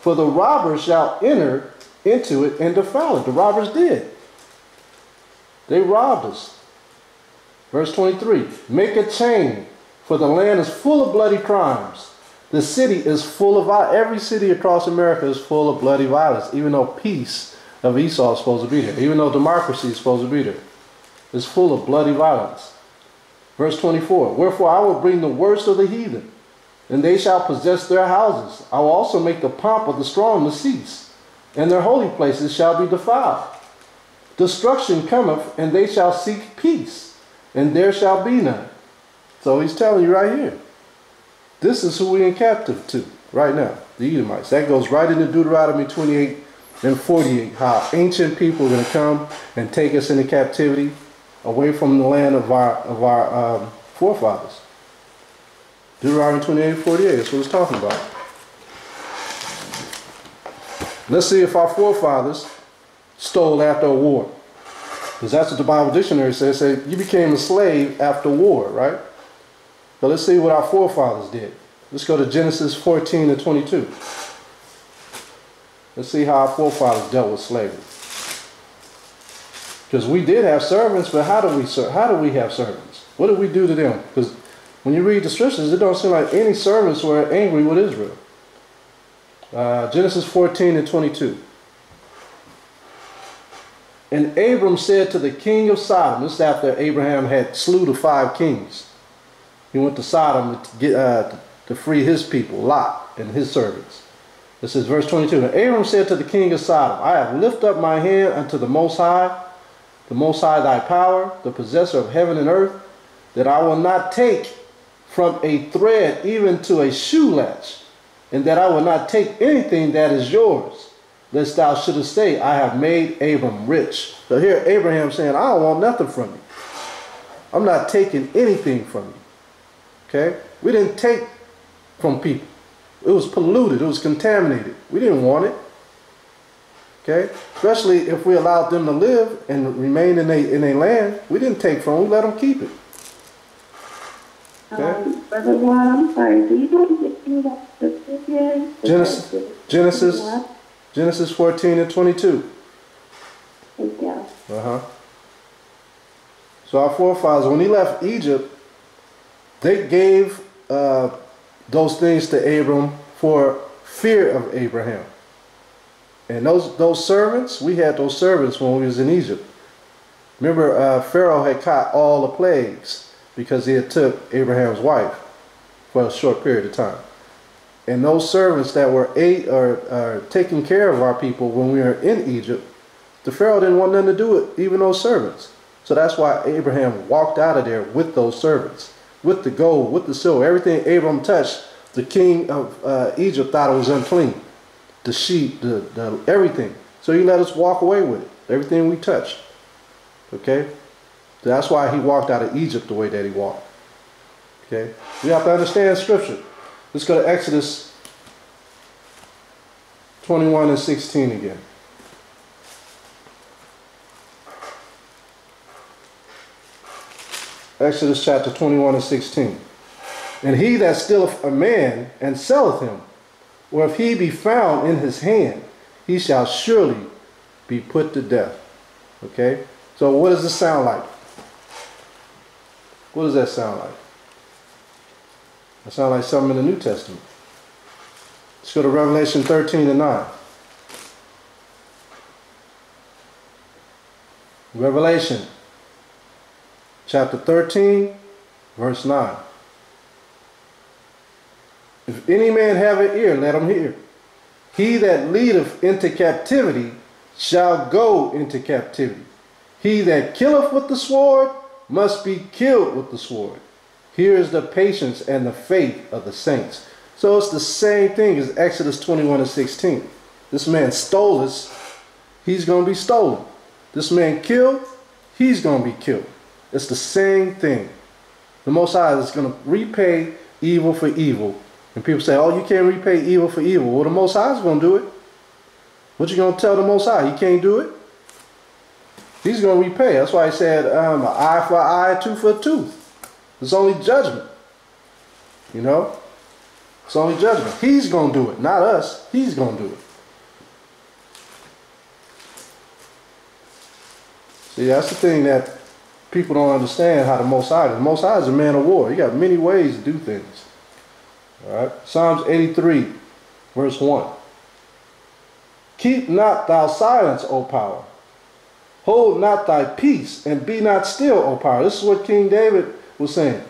For the robbers shall enter into it and defile it. The robbers did. They robbed us. Verse 23. Make a chain, for the land is full of bloody crimes. The city is full of violence. Every city across America is full of bloody violence, even though peace of Esau is supposed to be there, even though democracy is supposed to be there. It's full of bloody violence. Verse 24, wherefore I will bring the worst of the heathen, and they shall possess their houses. I will also make the pomp of the strong to cease, and their holy places shall be defiled. Destruction cometh, and they shall seek peace, and there shall be none. So he's telling you right here, this is who we're in captive to right now, the Edomites. That goes right into Deuteronomy 28 and 48, how ancient people are going to come and take us into captivity away from the land of our forefathers. Deuteronomy 28 and 48, that's what it's talking about. Let's see if our forefathers stole after a war. Because that's what the Bible dictionary says. Say you became a slave after war, right? But let's see what our forefathers did. Let's go to Genesis 14 and 22. Let's see how our forefathers dealt with slavery. Because we did have servants, but how do we have servants? What did we do to them? Because when you read the scriptures, it don't seem like any servants were angry with Israel. Genesis 14 and 22. And Abram said to the king of Sodom, this is after Abraham had slew the 5 kings. He went to Sodom to free his people, Lot and his servants. This is verse 22. And Abram said to the king of Sodom, I have lifted up my hand unto the Most High thy power, the possessor of heaven and earth, that I will not take from a thread even to a shoe latch, and that I will not take anything that is yours, lest thou shouldest say, I have made Abram rich. So here Abraham saying, I don't want nothing from you. I'm not taking anything from you. Okay? We didn't take from people. It was polluted. It was contaminated. We didn't want it. Okay? Especially if we allowed them to live and remain in a land. We didn't take from them. We let them keep it. Okay? Brother Juan, I'm sorry. Do you want to get me that scripture again? Genesis 14 and 22. Thank you. So our forefathers, when he left Egypt, they gave those things to Abram for fear of Abraham. And those servants, we had those servants when we was in Egypt. Remember, Pharaoh had caught all the plagues because he had took Abraham's wife for a short period of time. And those servants that were taking care of our people when we were in Egypt, the Pharaoh didn't want nothing to do with even those servants. So that's why Abraham walked out of there with those servants, with the gold, with the silver. Everything Abram touched, the king of Egypt thought it was unclean. The sheep, the everything. So he let us walk away with it. Everything we touched. Okay? So that's why he walked out of Egypt the way that he walked. Okay? We have to understand scripture. Let's go to Exodus 21 and 16 again. Exodus chapter 21 and 16. And he that stealeth a man and selleth him, or if he be found in his hand, he shall surely be put to death. Okay? So what does this sound like? What does that sound like? That sounds like something in the New Testament. Let's go to Revelation 13 and 9. Revelation chapter 13, verse 9. If any man have an ear, let him hear. He that leadeth into captivity shall go into captivity. He that killeth with the sword must be killed with the sword. Here is the patience and the faith of the saints. So it's the same thing as Exodus 21 and 16. This man stole us, he's going to be stolen. This man killed, he's going to be killed. It's the same thing. The Most High is going to repay evil for evil. And people say, oh, you can't repay evil for evil. Well, the Most High is going to do it. What you going to tell the Most High? He can't do it? He's going to repay. That's why he said, an eye for an eye, tooth for a tooth. It's only judgment. You know? It's only judgment. He's going to do it, not us. He's going to do it. See, that's the thing that people don't understand, how the Most High is. The Most High is a man of war. He got many ways to do things. All right. Psalms 83, verse 1. Keep not thou silence, O power. Hold not thy peace, and be not still, O power. This is what King David was saying.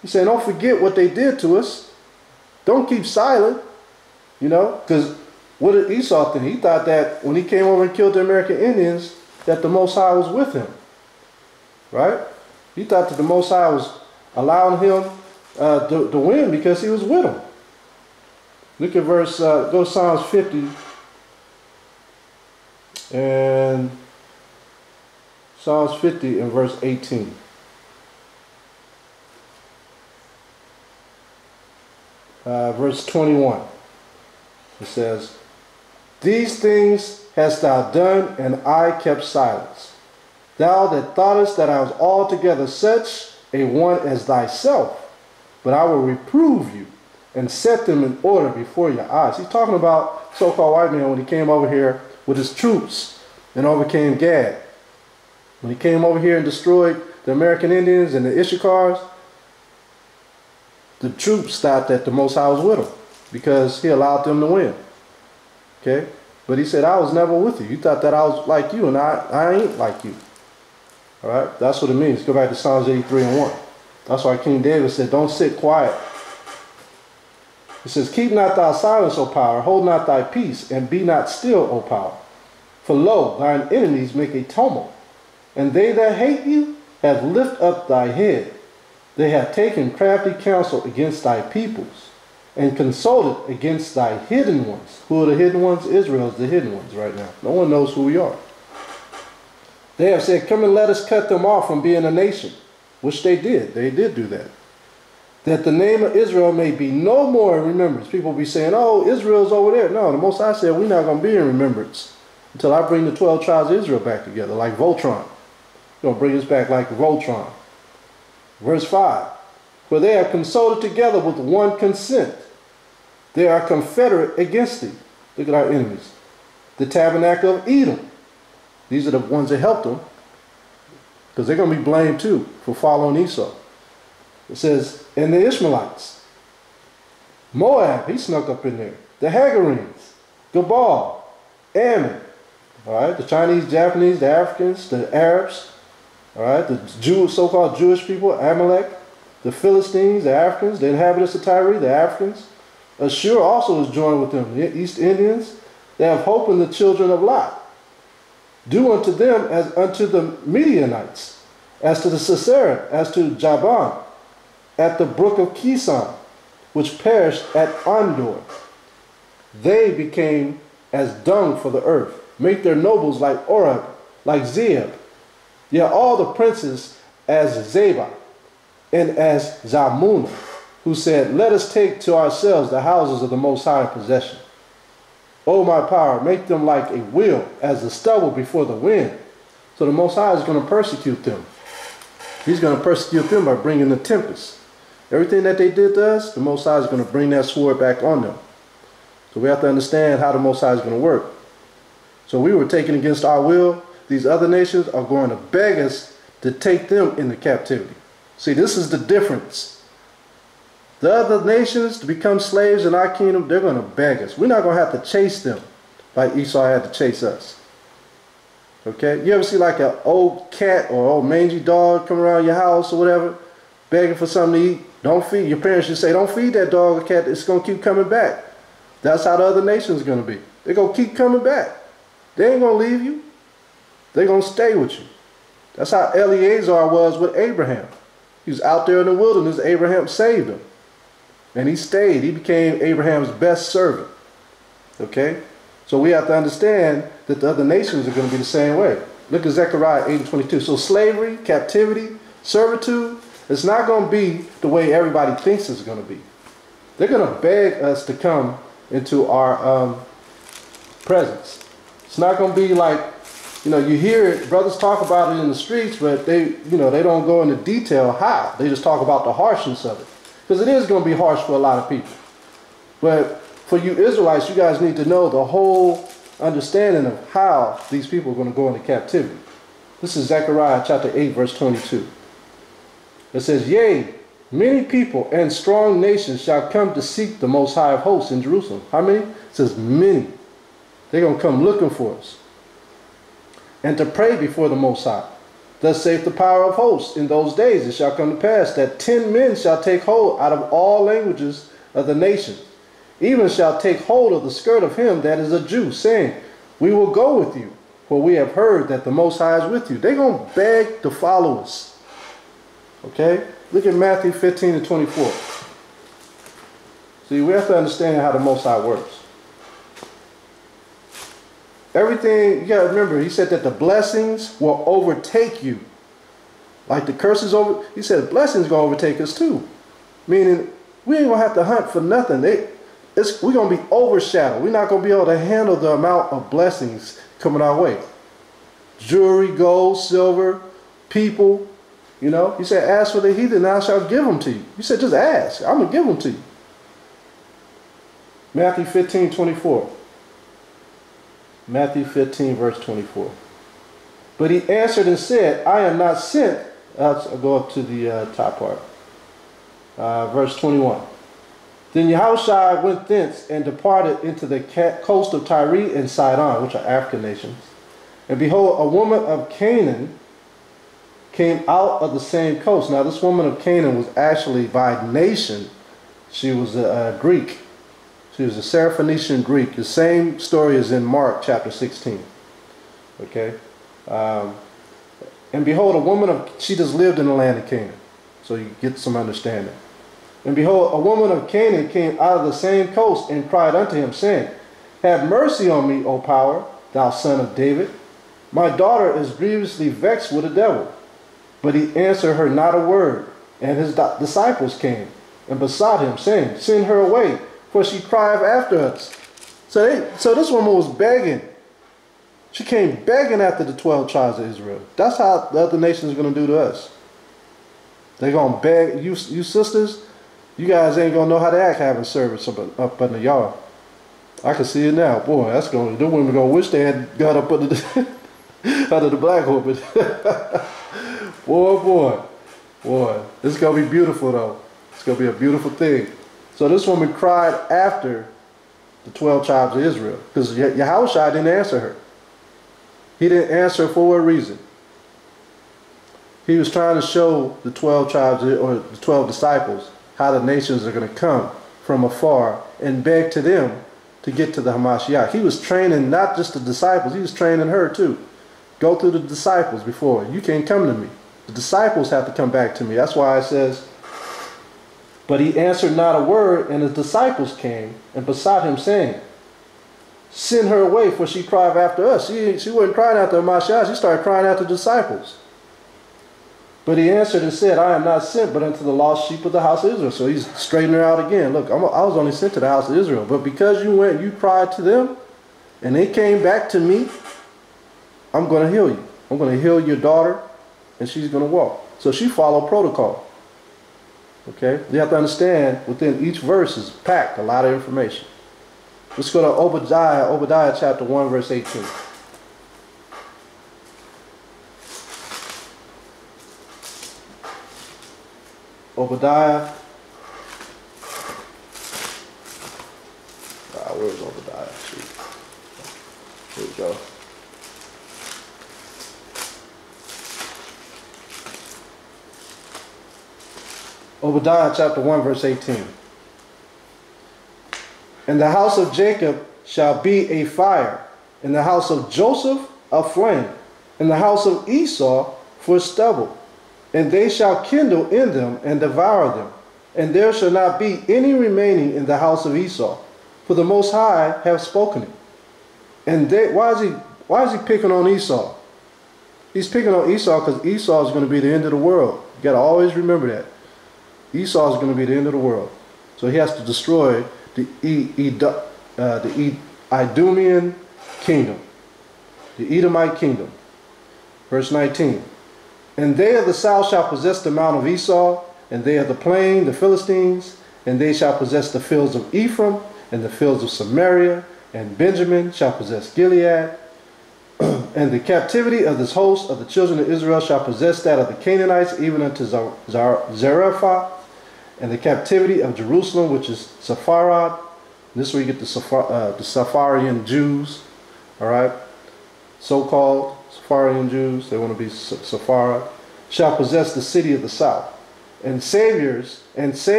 He said, don't forget what they did to us. Don't keep silent. You know, because what did Esau think? He thought that when he came over and killed the American Indians, that the Most High was with him. Right? He thought that the Most High was allowing him to win because he was with him. Look at verse, go to Psalms 50. And Psalms 50 and verse 18. Verse 21. It says, these things hast thou done, and I kept silence. Thou that thoughtest that I was altogether such a one as thyself, but I will reprove you and set them in order before your eyes. He's talking about so-called white man when he came over here with his troops and overcame Gad. When he came over here and destroyed the American Indians and the Ishikars, the troops thought that the Most High was with them because he allowed them to win. Okay? But he said, I was never with you. You thought that I was like you, and I ain't like you. All right? That's what it means. Go back to Psalms 83 and 1. That's why King David said, don't sit quiet. It says, keep not thy silence, O power. Hold not thy peace, and be not still, O power. For lo, thine enemies make a tumult, and they that hate you have lifted up thy head. They have taken crafty counsel against thy peoples, and consulted against thy hidden ones. Who are the hidden ones? Israel is the hidden ones right now. No one knows who we are. They have said, come and let us cut them off from being a nation, which they did. They did do that. That the name of Israel may be no more in remembrance. People be saying, oh, Israel's over there. No, the Most High said we're not going to be in remembrance until I bring the 12 tribes of Israel back together, like Voltron. He's going to bring us back like Voltron. Verse 5. For they have consulted together with one consent. They are confederate against thee. Look at our enemies. The tabernacle of Edom. These are the ones that helped them, because they're going to be blamed too for following Esau. It says, and the Ishmaelites. Moab, he snuck up in there. The Hagarenes. Gebal. Ammon. All right, the Chinese, Japanese, the Africans, the Arabs. All right, the Jews, so-called Jewish people, Amalek. The Philistines, the Africans. The inhabitants of Tyre, the Africans. Ashur also is joined with them. The East Indians. They have hope in the children of Lot. Do unto them as unto the Midianites, as to the Sisera, as to Jaban, at the brook of Kison, which perished at Andor. They became as dung for the earth. Make their nobles like Oreb, like Zeeb. Yet all the princes as Zeba, and as Zalmunna, who said, let us take to ourselves the houses of the Most High in possession. O my power, make them like a wheel, as the stubble before the wind. So the Most High is going to persecute them. He's going to persecute them by bringing the tempest. Everything that they did to us, the Most High is going to bring that sword back on them. So we have to understand how the Most High is going to work. So we were taken against our will. These other nations are going to beg us to take them into captivity. See, this is the difference. The other nations to become slaves in our kingdom, they're going to beg us. We're not going to have to chase them like Esau had to chase us. Okay? You ever see like an old cat or old mangy dog come around your house or whatever, begging for something to eat? Don't feed. Your parents should say, don't feed that dog or cat. It's going to keep coming back. That's how the other nations are going to be. They're going to keep coming back. They ain't going to leave you. They're going to stay with you. That's how Eleazar was with Abraham. He was out there in the wilderness. Abraham saved him. And he stayed. He became Abraham's best servant. Okay? So we have to understand that the other nations are going to be the same way. Look at Zechariah 8:22. So slavery, captivity, servitude, it's not going to be the way everybody thinks it's going to be. They're going to beg us to come into our presence. It's not going to be like, you know, you hear it, brothers talk about it in the streets, but they, you know, they don't go into detail how. They just talk about the harshness of it. Because it is going to be harsh for a lot of people. But for you Israelites, you guys need to know the whole understanding of how these people are going to go into captivity. This is Zechariah chapter 8, verse 22. It says, yea, Many people and strong nations shall come to seek the Most High of hosts in Jerusalem. How many? It says many. They're going to come looking for us. And to pray before the Most High. Thus saith the power of hosts, in those days it shall come to pass that 10 men shall take hold out of all languages of the nations, even shall take hold of the skirt of him that is a Jew, saying, we will go with you, for we have heard that the Most High is with you. They're going to beg to follow us. Okay? Look at Matthew 15 and 24. See, we have to understand how the Most High works. Everything, you got to remember, he said that the blessings will overtake you. Like the curses over, he said the blessings going to overtake us too. Meaning, we ain't going to have to hunt for nothing. We're going to be overshadowed. We're not going to be able to handle the amount of blessings coming our way. Jewelry, gold, silver, people. You know, he said, ask for the heathen, and I shall give them to you. He said, just ask. I'm going to give them to you. Matthew 15, 24. Matthew 15, verse 24. But he answered and said, I am not sent. I'll go up to the top part. Verse 21. Then Yahushua went thence and departed into the coast of Tyre and Sidon, which are African nations. And behold, a woman of Canaan came out of the same coast. Now, this woman of Canaan was actually by nation, she was a Greek. She was a Syrophoenician Greek. The same story is in Mark chapter 16. Okay? And behold, a woman of, she just lived in the land of Canaan. So you get some understanding. And behold, a woman of Canaan came out of the same coast and cried unto him, saying, have mercy on me, O power, thou son of David. My daughter is grievously vexed with a devil. But he answered her not a word. And his disciples came and besought him, saying, send her away, for she cried after us. So this woman was begging. She came begging after the 12 tribes of Israel. That's how the other nations are going to do to us. They're going to beg. You sisters, you guys ain't going to know how to act having service up in the yard. I can see it now. Boy, that's going to, the women going to wish they had got up under the, under the black woman. Boy, this is going to be beautiful though. It's going to be a beautiful thing. So this woman cried after the 12 tribes of Israel because Yahushua didn't answer her. He didn't answer for what reason? He was trying to show the 12 tribes or the 12 disciples how the nations are going to come from afar and beg to them to get to the Hamashiach. He was training not just the disciples, he was training her too. Go through the disciples before. You can't come to me. The disciples have to come back to me. That's why it says, but he answered not a word, and his disciples came and besought him, saying, send her away, for she cried after us. She wasn't crying after Hamashiach, she started crying after the disciples. But he answered and said, I am not sent but unto the lost sheep of the house of Israel. So he's straightening her out again. Look, I was only sent to the house of Israel. But because you went, you cried to them, and they came back to me, I'm going to heal you. I'm going to heal your daughter, and she's going to walk. So she followed protocol. Okay? You have to understand, within each verse is packed a lot of information. Let's go to Obadiah chapter 1, verse 18. Obadiah. Where's Obadiah? Here we go. Obadiah chapter 1, verse 18. And the house of Jacob shall be a fire, and the house of Joseph a flame, and the house of Esau for stubble. And they shall kindle in them and devour them. And there shall not be any remaining in the house of Esau. For the Most High have spoken it. And why is he picking on Esau? He's picking on Esau because Esau is going to be the end of the world. You got to always remember that. Esau is going to be the end of the world. So he has to destroy the Idumean kingdom. The Edomite kingdom. Verse 19. And they of the south shall possess the mount of Esau, and they of the plain, the Philistines, and they shall possess the fields of Ephraim, and the fields of Samaria, and Benjamin shall possess Gilead. And the captivity of this host of the children of Israel shall possess that of the Canaanites, even unto Zarephath, and the captivity of Jerusalem, which is Sepharad. This is where you get the Sapharian Jews, all right? So-called Sapharian Jews, they want to be Sepharad, shall possess the city of the south. And saviors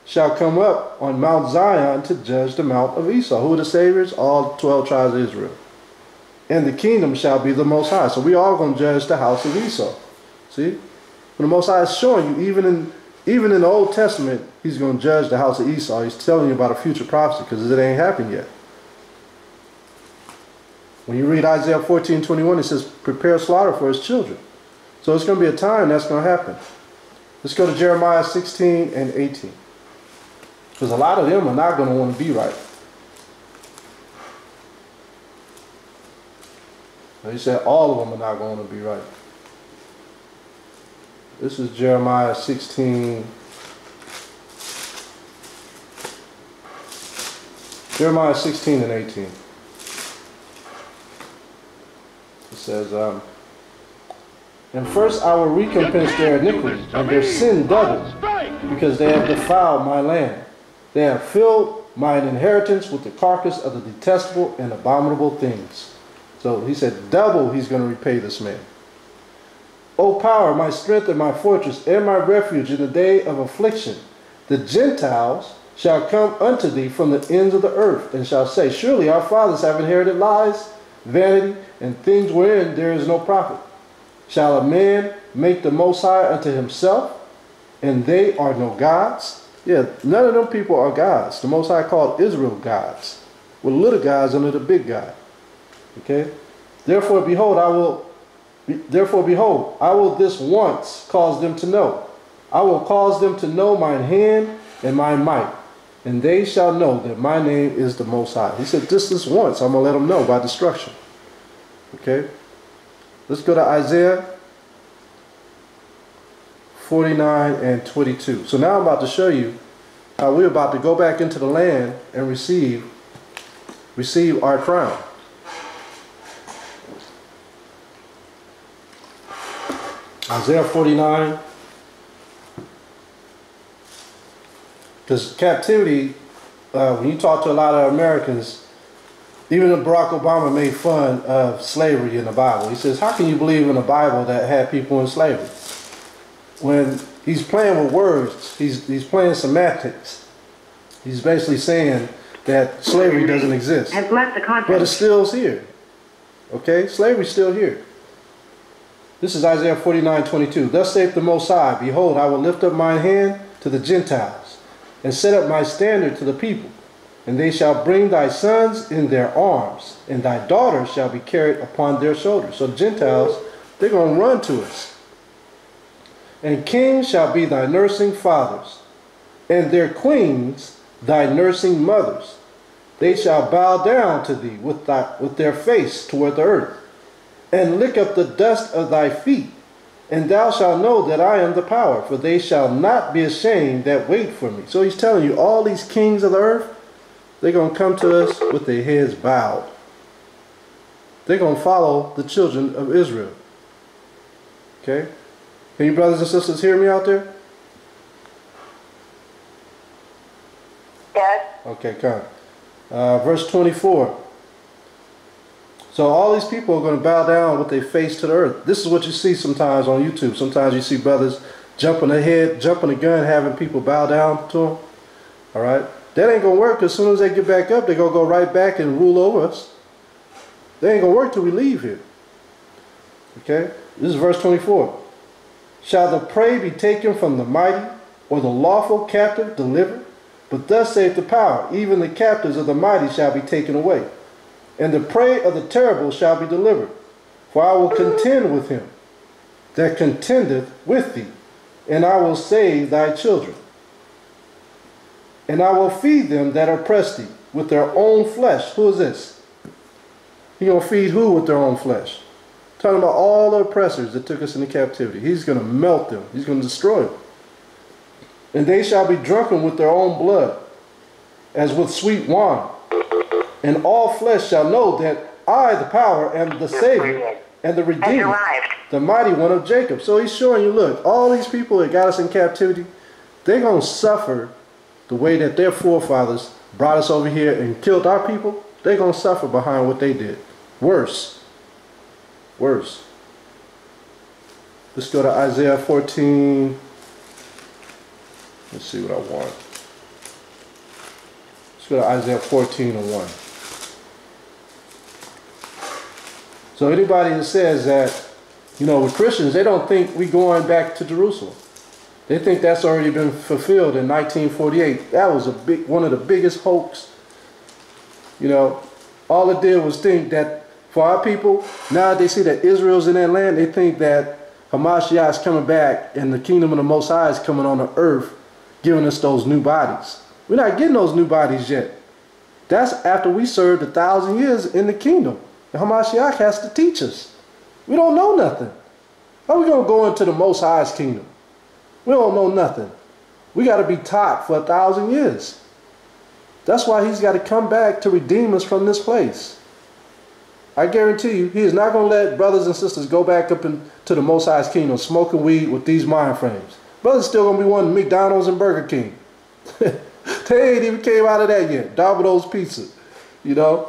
shall come up on Mount Zion to judge the mount of Esau. Who are the saviors? All 12 tribes of Israel. And the kingdom shall be the Most High. So we all going to judge the house of Esau. See? But the Most High is showing you, even in the Old Testament, he's going to judge the house of Esau. He's telling you about a future prophecy because it ain't happened yet. When you read Isaiah 14:21, it says, prepare slaughter for his children. So it's going to be a time that's going to happen. Let's go to Jeremiah 16 and 18. Because a lot of them are not going to want to be right. He said all of them are not going to be right. This is Jeremiah 16. Jeremiah 16 and 18. It says, and first I will recompense their iniquity and their sin double, because they have defiled my land. They have filled mine inheritance with the carcass of the detestable and abominable things. So he said double he's going to repay this man. O power, my strength and my fortress and my refuge in the day of affliction, the Gentiles shall come unto thee from the ends of the earth and shall say, surely our fathers have inherited lies, vanity, and things wherein there is no profit. Shall a man make the Most High unto himself, and they are no gods? Yeah, none of them people are gods. The Most High called Israel gods, with little gods under the big God. Okay? Therefore, behold, I will this once cause them to know. I will cause them to know mine hand and my might, and they shall know that my name is the Most High. He said, this once, I'm going to let them know by destruction. Okay? Let's go to Isaiah 49 and 22. So now I'm about to show you how we're about to go back into the land and receive our crown. Isaiah 49. Because captivity, when you talk to a lot of Americans, even Barack Obama made fun of slavery in the Bible. He says, how can you believe in a Bible that had people in slavery? When he's playing with words, he's playing semantics. He's basically saying that slavery doesn't exist. Has left the context. But it's still here. Okay? Slavery's still here. This is Isaiah 49:22. Thus saith the Most High, behold, I will lift up mine hand to the Gentiles, and set up my standard to the people. And they shall bring thy sons in their arms, and thy daughters shall be carried upon their shoulders. So the Gentiles, they're going to run to us. And kings shall be thy nursing fathers, and their queens thy nursing mothers. They shall bow down to thee with their face toward the earth, and lick up the dust of thy feet. And thou shalt know that I am the power, for they shall not be ashamed that wait for me. So he's telling you, all these kings of the earth, they're going to come to us with their heads bowed. They're going to follow the children of Israel. Okay? Can you brothers and sisters hear me out there? Yes. Okay, come. Verse 24. So all these people are going to bow down with their face to the earth. This is what you see sometimes on YouTube. Sometimes you see brothers jumping the gun, having people bow down to them. All right? That ain't going to work, because as soon as they get back up, they're going to go right back and rule over us. They ain't going to work till we leave here. Okay? This is verse 24. Shall the prey be taken from the mighty, or the lawful captive delivered? But thus saith the power, even the captives of the mighty shall be taken away, and the prey of the terrible shall be delivered. For I will contend with him that contendeth with thee, and I will save thy children. And I will feed them that oppress thee with their own flesh. Who is this? He's going to feed who with their own flesh? Talking about all the oppressors that took us into captivity. He's going to melt them. He's going to destroy them. And they shall be drunken with their own blood, as with sweet wine. And all flesh shall know that I, the power, am the Savior, and the has Redeemer, arrived. the mighty one of Jacob. So he's showing you, look, all these people that got us in captivity, they're going to suffer the way that their forefathers brought us over here and killed our people. They're going to suffer behind what they did. Worse. Worse. Let's go to Isaiah 14. Let's see what I want. Let's go to Isaiah 14 and 1. So anybody that says that, you know, with Christians, they don't think we going back to Jerusalem. They think that's already been fulfilled in 1948. That was one of the biggest hoax. You know, all it did was think that for our people, now they see that Israel's in that land, they think that Hamashiach is coming back and the kingdom of the Most High is coming on the earth, giving us those new bodies. We're not getting those new bodies yet. That's after we served 1,000 years in the kingdom. And Hamashiach has to teach us. We don't know nothing. How are we going to go into the Most High's kingdom? We don't know nothing. We got to be taught for 1,000 years. That's why he's got to come back to redeem us from this place. I guarantee you, he is not going to let brothers and sisters go back up into the Most High's kingdom smoking weed with these mind frames. Brothers still going to be wanting McDonald's and Burger King. They ain't even came out of that yet. Domino's Pizza, you know.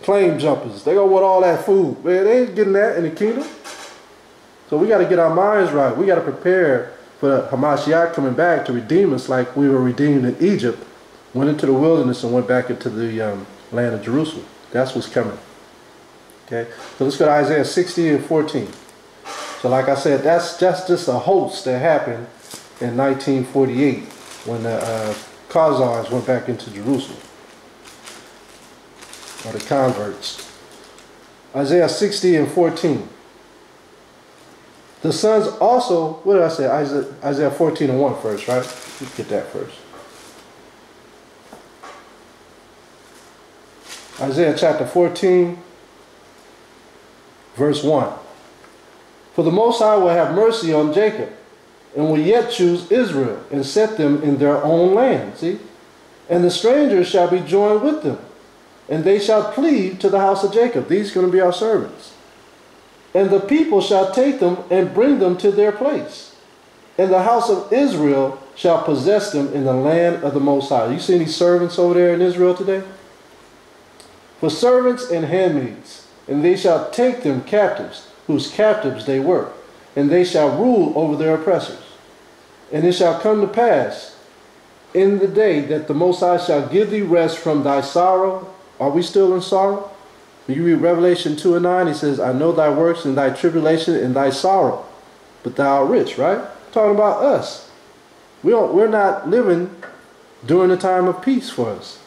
Flame jumpers. They going to want all that food. Man, they ain't getting that in the kingdom. So we got to get our minds right. We got to prepare for Hamashiach coming back to redeem us like we were redeemed in Egypt, went into the wilderness and went back into the land of Jerusalem. That's what's coming. Okay, so let's go to Isaiah 60 and 14. So like I said, that's just a hoax that happened in 1948 when the Khazars went back into Jerusalem, or the converts. Isaiah 60 and 14. The sons also, what did I say? Isaiah 14 and 1 first, right? Let's get that first. Isaiah chapter 14, verse 1. For the Most High will have mercy on Jacob, and will yet choose Israel, and set them in their own land. See? And the strangers shall be joined with them, and they shall cleave to the house of Jacob. These are going to be our servants. And the people shall take them and bring them to their place. And the house of Israel shall possess them in the land of the Most High. You see any servants over there in Israel today? For servants and handmaids, and they shall take them captives, whose captives they were, and they shall rule over their oppressors. And it shall come to pass in the day that the Most High shall give thee rest from thy sorrow. Are we still in sorrow? When you read Revelation 2 and 9, he says, I know thy works and thy tribulation and thy sorrow, but thou art rich, right? Talking about us. We're not living during the time of peace for us.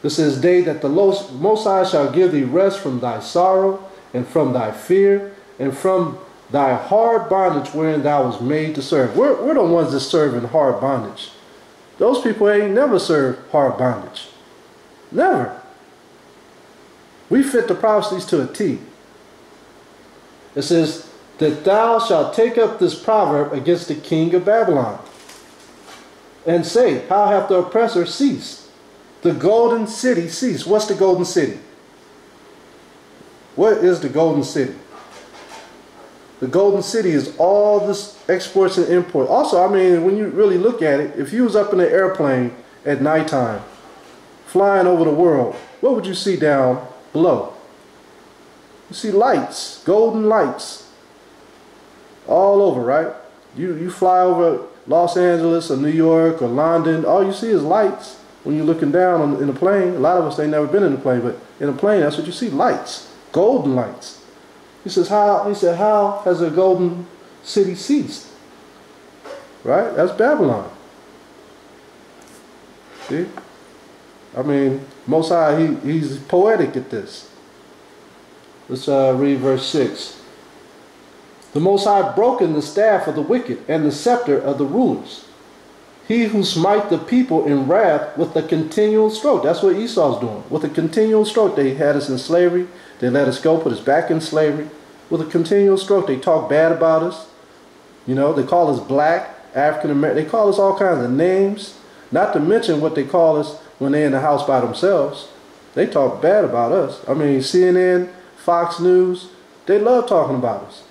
This is day that the Most High shall give thee rest from thy sorrow and from thy fear and from thy hard bondage wherein thou was made to serve. We're the ones that serve in hard bondage. Those people ain't never served hard bondage. Never. We fit the prophecies to a T. It says that thou shalt take up this proverb against the king of Babylon and say, how hath the oppressor ceased? The golden city ceased. What's the golden city? What is the golden city? The golden city is all this exports and imports. Also, I mean, when you really look at it, if you was up in an airplane at nighttime, flying over the world, what would you see down below? You see lights, golden lights, all over, right? You fly over Los Angeles or New York or London, all you see is lights when you're looking down in a plane. A lot of us ain't never been in a plane, but in a plane, that's what you see, lights, golden lights. He says, how has a golden city ceased? Right? That's Babylon. See? I mean, Most High, he's poetic at this. Let's read verse 6. The Most High broken the staff of the wicked and the scepter of the rulers. He who smite the people in wrath with a continual stroke. That's what Esau's doing. With a continual stroke. They had us in slavery. They let us go, put us back in slavery. With a continual stroke. They talk bad about us. You know, they call us black, African American. They call us all kinds of names. Not to mention what they call us when they're in the house by themselves. They talk bad about us. I mean, CNN, Fox News, They love talking about us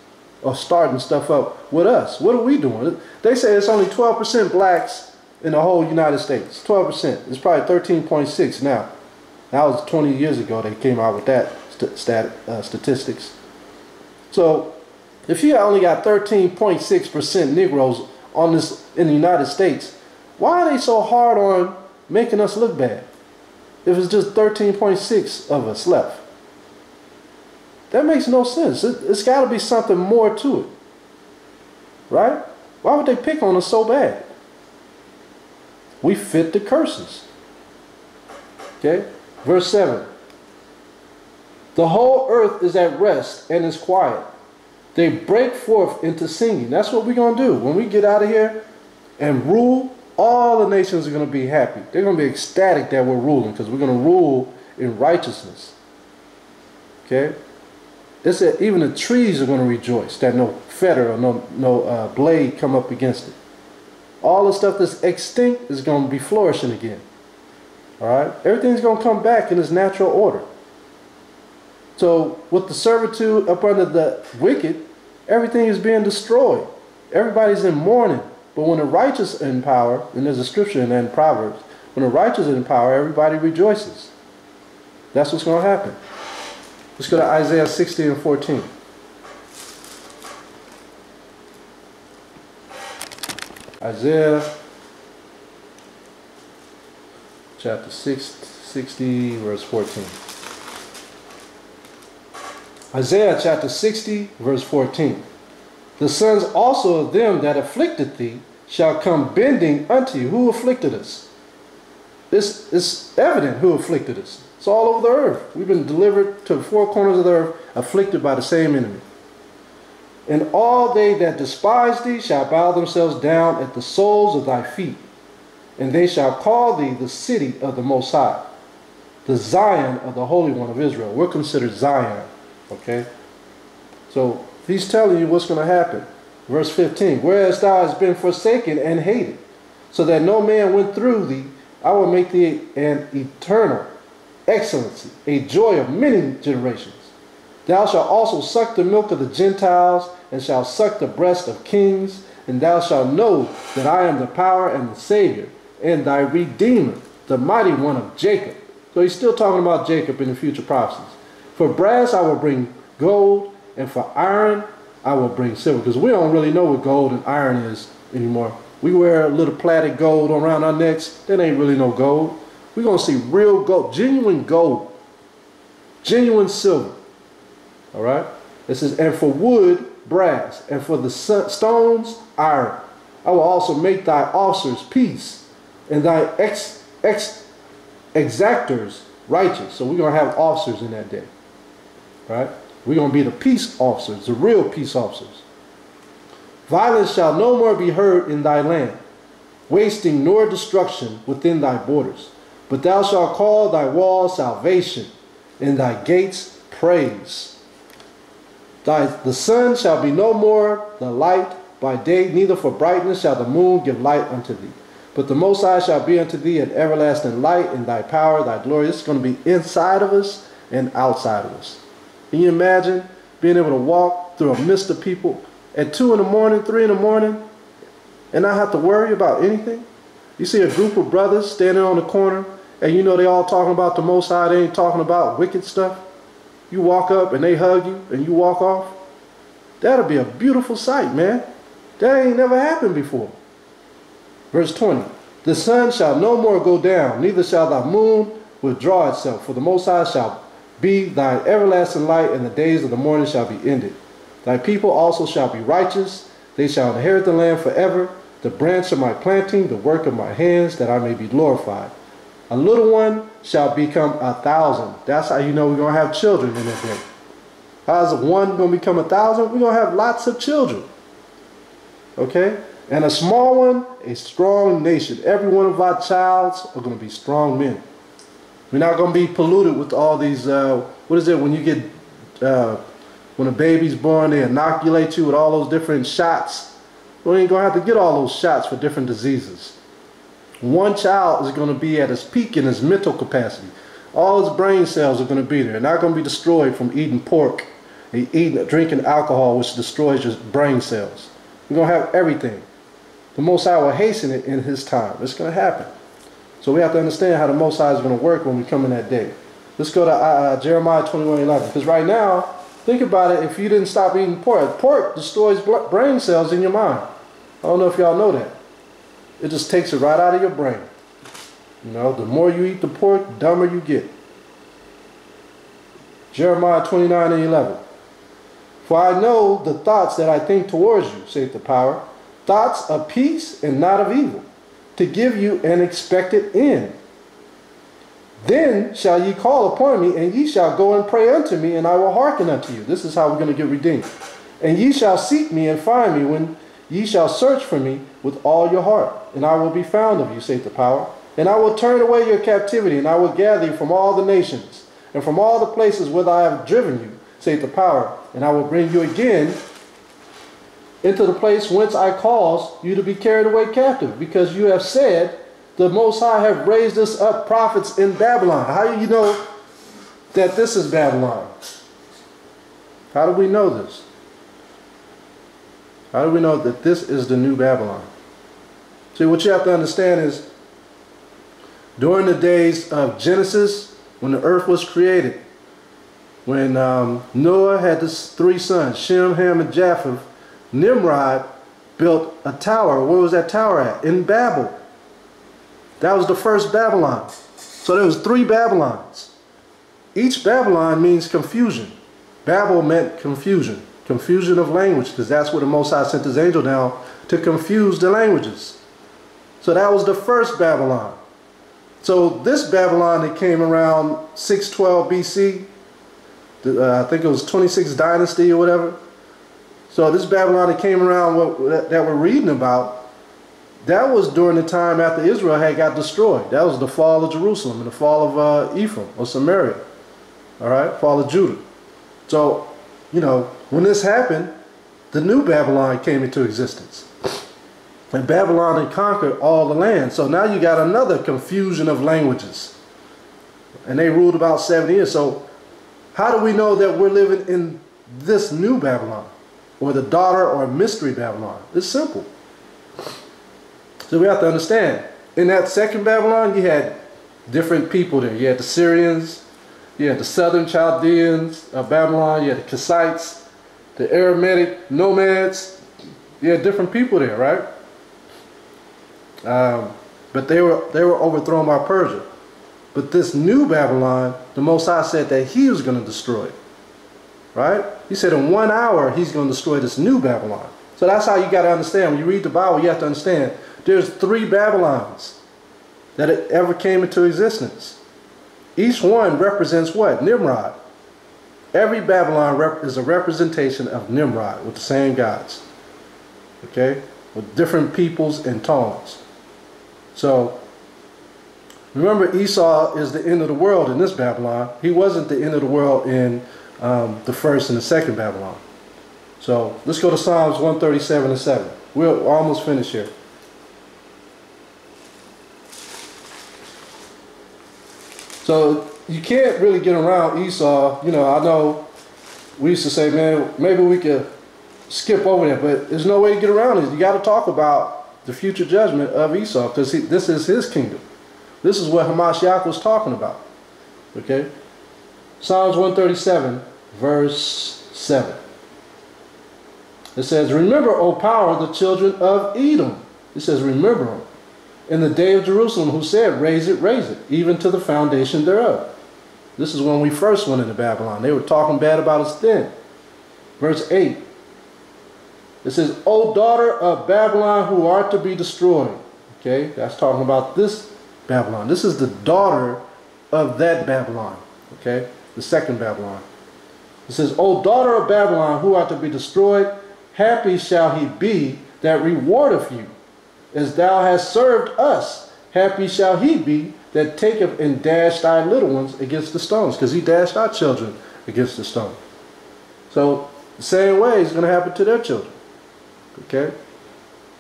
or starting stuff up with us. What are we doing? They say it's only 12% blacks in the whole United States. 12%. It's probably 13.6 now. That was 20 years ago they came out with that statistics. So if you only got 13.6% Negroes on this in the United States, why are they so hard on making us look bad? If it's just 13.6 of us left. That makes no sense. It's got to be something more to it. Right? Why would they pick on us so bad? We fit the curses. Okay? Verse 7. The whole earth is at rest and is quiet. They break forth into singing. That's what we're going to do. When we get out of here and rule, all the nations are going to be happy. They're going to be ecstatic that we're ruling because we're going to rule in righteousness. Okay? It said even the trees are going to rejoice that no fetter or no blade come up against it. All the stuff that's extinct is going to be flourishing again. All right? Everything's going to come back in its natural order. So with the servitude up under the wicked, everything is being destroyed. Everybody's in mourning. But when the righteous are in power, and there's a scripture in Proverbs, when the righteous are in power, everybody rejoices. That's what's going to happen. Let's go to Isaiah 60 and 14. Isaiah chapter 60, verse 14. Isaiah chapter 60, verse 14. The sons also of them that afflicted thee shall come bending unto you. Who afflicted us? It's evident who afflicted us. It's all over the earth. We've been delivered to the four corners of the earth, afflicted by the same enemy. And all they that despise thee shall bow themselves down at the soles of thy feet. And they shall call thee the city of the Most High, the Zion of the Holy One of Israel. We're considered Zion. Okay? So he's telling you what's going to happen. Verse 15. Whereas thou hast been forsaken and hated, so that no man went through thee, I will make thee an eternal excellency, a joy of many generations. Thou shalt also suck the milk of the Gentiles, and shalt suck the breast of kings, and thou shalt know that I am the power and the Savior, and thy Redeemer, the mighty one of Jacob. So he's still talking about Jacob in the future prophecies. For brass I will bring gold, and for iron I will bring silver. Because we don't really know what gold and iron is anymore. We wear a little plaited gold around our necks. That ain't really no gold. We're going to see real gold, genuine silver. All right? It says, and for wood, brass, and for the stones, iron. I will also make thy officers peace, and thy exactors righteous. So we're going to have officers in that day. Right? We're going to be the peace officers, the real peace officers. Violence shall no more be heard in thy land, wasting nor destruction within thy borders. But thou shalt call thy walls salvation, and thy gates praise. The sun shall be no more the light by day, neither for brightness shall the moon give light unto thee. But the Most High shall be unto thee an everlasting light, and thy power, thy glory. It's going to be inside of us and outside of us. Can you imagine being able to walk through a mist of people at 2 in the morning, 3 in the morning, and not have to worry about anything? You see a group of brothers standing on the corner, and you know they all talking about the Most High. They ain't talking about wicked stuff. You walk up and they hug you, and you walk off. That'll be a beautiful sight, man. That ain't never happened before. Verse 20. The sun shall no more go down, neither shall thy moon withdraw itself, for the Most High shall be thy everlasting light, and the days of the morning shall be ended. Thy people also shall be righteous. They shall inherit the land forever, the branch of my planting, the work of my hands, that I may be glorified. A little one shall become 1,000. That's how you know we're going to have children in that day. How's one going to become 1,000? We're going to have lots of children. Okay? And a small one, a strong nation. Every one of our childs are going to be strong men. We're not going to be polluted with all these, what is it, when you get, when a baby's born, they inoculate you with all those different shots. We ain't going to have to get all those shots for different diseases. One child is going to be at his peak in his mental capacity. All his brain cells are going to be there. They're not going to be destroyed from eating pork eating, drinking alcohol, which destroys your brain cells. We're going to have everything. The Most High will hasten it in his time. It's going to happen. So we have to understand how the Most High is going to work when we come in that day. Let's go to Jeremiah 21:11. Because right now, think about it. If you didn't stop eating pork, pork destroys brain cells in your mind. I don't know if y'all know that. It just takes it right out of your brain. You know, the more you eat the pork, the dumber you get. Jeremiah 29:11. For I know the thoughts that I think towards you, saith the power, thoughts of peace and not of evil, to give you an expected end. Then shall ye call upon me, and ye shall go and pray unto me, and I will hearken unto you. This is how we're going to get redeemed. And ye shall seek me and find me when ye shall search for me with all your heart, and I will be found of you, saith the power. And I will turn away your captivity, and I will gather you from all the nations, and from all the places whither I have driven you, saith the power, and I will bring you again into the place whence I caused you to be carried away captive, because you have said, the Most High have raised us up prophets in Babylon. How do you know that this is Babylon? How do we know this? How do we know that this is the new Babylon? See, what you have to understand is, during the days of Genesis, when the earth was created, when Noah had his 3 sons, Shem, Ham, and Japheth, Nimrod built a tower. Where was that tower at? In Babel. That was the first Babylon. So there was 3 Babylons. Each Babylon means confusion. Babel meant confusion. Confusion of language, because that's where the Most High sent his angel down to confuse the languages. So that was the first Babylon. So this Babylon that came around 612 BC, I think it was 26th dynasty or whatever. So this Babylon that came around that we're reading about, that was during the time after Israel had got destroyed. That was the fall of Jerusalem and the fall of Ephraim or Samaria. All right, fall of Judah. So, you know, when this happened, the new Babylon came into existence. And Babylon had conquered all the land. So now you got another confusion of languages. And they ruled about 70 years. So how do we know that we're living in this new Babylon? Or the daughter or mystery Babylon? It's simple. So we have to understand, in that second Babylon, you had different people there. You had the Syrians, you had the southern Chaldeans of Babylon, you had the Kassites, the Aramatic nomads. You had different people there, right? But they were overthrown by Persia. But this new Babylon, the Most High said that he was going to destroy it. Right? He said in 1 hour, he's going to destroy this new Babylon. So that's how you got to understand. When you read the Bible, you have to understand there's 3 Babylons that ever came into existence. Each one represents what? Nimrod. Every Babylon is a representation of Nimrod with the same gods. Okay? With different peoples and tongues. So, remember, Esau is the end of the world in this Babylon. He wasn't the end of the world in the first and the second Babylon. So, let's go to Psalms 137:7. We're almost finished here. So, you can't really get around Esau. You know, I know we used to say, man, maybe we could skip over that, but there's no way to get around it. You got to talk about the future judgment of Esau, because this is his kingdom. This is what Hamashiach was talking about. Okay? Psalms 137, verse 7. It says, remember, O power, the children of Edom. It says, remember them. In the day of Jerusalem, who said, raise it, even to the foundation thereof. This is when we first went into Babylon. They were talking bad about us then. Verse 8. It says, O daughter of Babylon, who art to be destroyed. Okay, that's talking about this Babylon. This is the daughter of that Babylon. Okay, the second Babylon. It says, O daughter of Babylon, who art to be destroyed, happy shall he be that rewardeth you, as thou hast served us. Happy shall he be that taketh and dashed thy little ones against the stones, because he dashed our children against the stone. So the same way is going to happen to their children. Okay,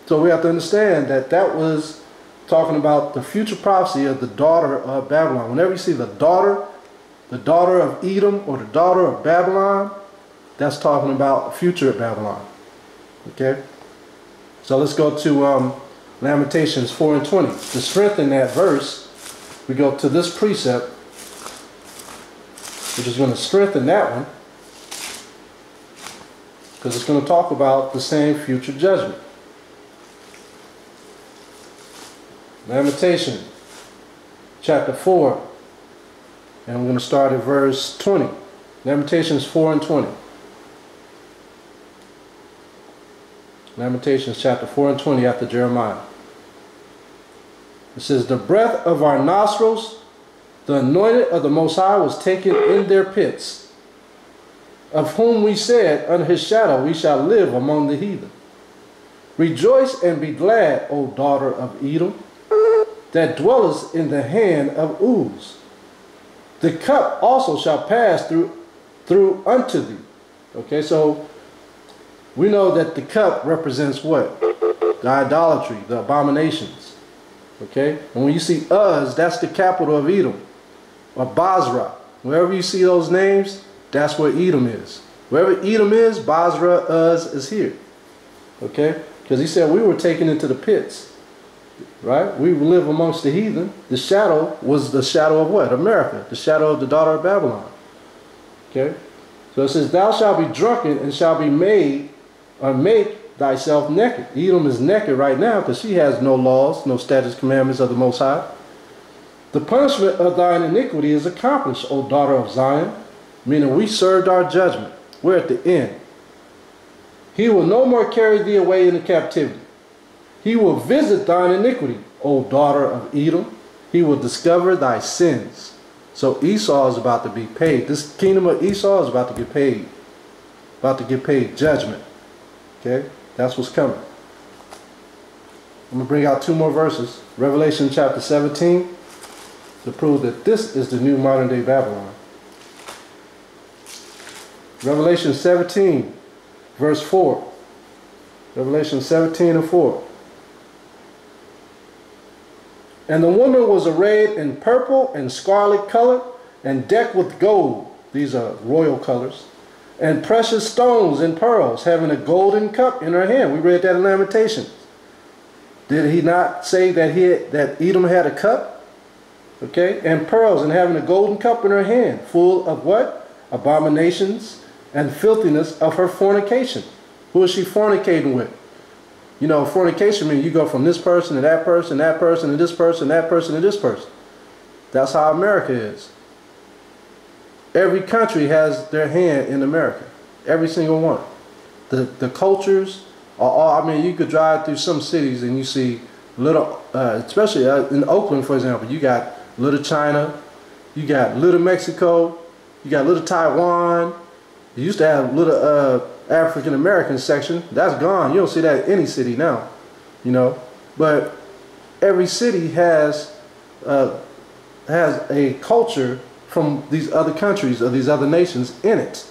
so we have to understand that that was talking about the future prophecy of the daughter of Babylon. Whenever you see the daughter of Edom or the daughter of Babylon, that's talking about future Babylon. Okay? So let's go to Lamentations 4 and 20. To strengthen that verse, we go to this precept, which is going to strengthen that one, because it's going to talk about the same future judgment. Lamentation chapter 4, and we're going to start at verse 20. Lamentations 4 and 20. Lamentations chapter 4 and 20 after Jeremiah. It says, the breath of our nostrils, the anointed of the Most High, was taken in their pits, of whom we said, under his shadow we shall live among the heathen. Rejoice and be glad, O daughter of Edom, that dwellest in the hand of Uz. The cup also shall pass through unto thee. Okay, so we know that the cup represents what? The idolatry, the abominations. Okay, and when you see Uz, that's the capital of Edom, or Basra. Wherever you see those names, that's where Edom is. Wherever Edom is, Basra, Uz is here. Okay, because he said we were taken into the pits. Right? We live amongst the heathen. The shadow was the shadow of what? America. The shadow of the daughter of Babylon. Okay? So it says, thou shalt be drunken and shalt be made, or make thyself naked. Edom is naked right now because she has no laws, no statutes, commandments of the Most High. The punishment of thine iniquity is accomplished, O daughter of Zion. Meaning we served our judgment. We're at the end. He will no more carry thee away into captivity. He will visit thine iniquity, O daughter of Edom. He will discover thy sins. So Esau is about to be paid. This kingdom of Esau is about to get paid. About to get paid judgment. Okay? That's what's coming. I'm going to bring out two more verses. Revelation chapter 17 to prove that this is the new modern day Babylon. Revelation 17 verse 4. Revelation 17 and 4. And the woman was arrayed in purple and scarlet color and decked with gold. These are royal colors. And precious stones and pearls, having a golden cup in her hand. We read that in Lamentations. Did he not say that Edom had a cup? Okay. And pearls, and having a golden cup in her hand, full of what? Abominations and filthiness of her fornication. Who is she fornicating with? You know, fornication means you go from this person to that person to this person, that person to this person. That's how America is. Every country has their hand in America. Every single one. The cultures are all, I mean, you could drive through some cities and you see little, especially in Oakland, for example, you got little China, you got little Mexico, you got little Taiwan. You used to have little African American section. That's gone. You don't see that in any city now, you know. But every city has a culture from these other countries or these other nations in it.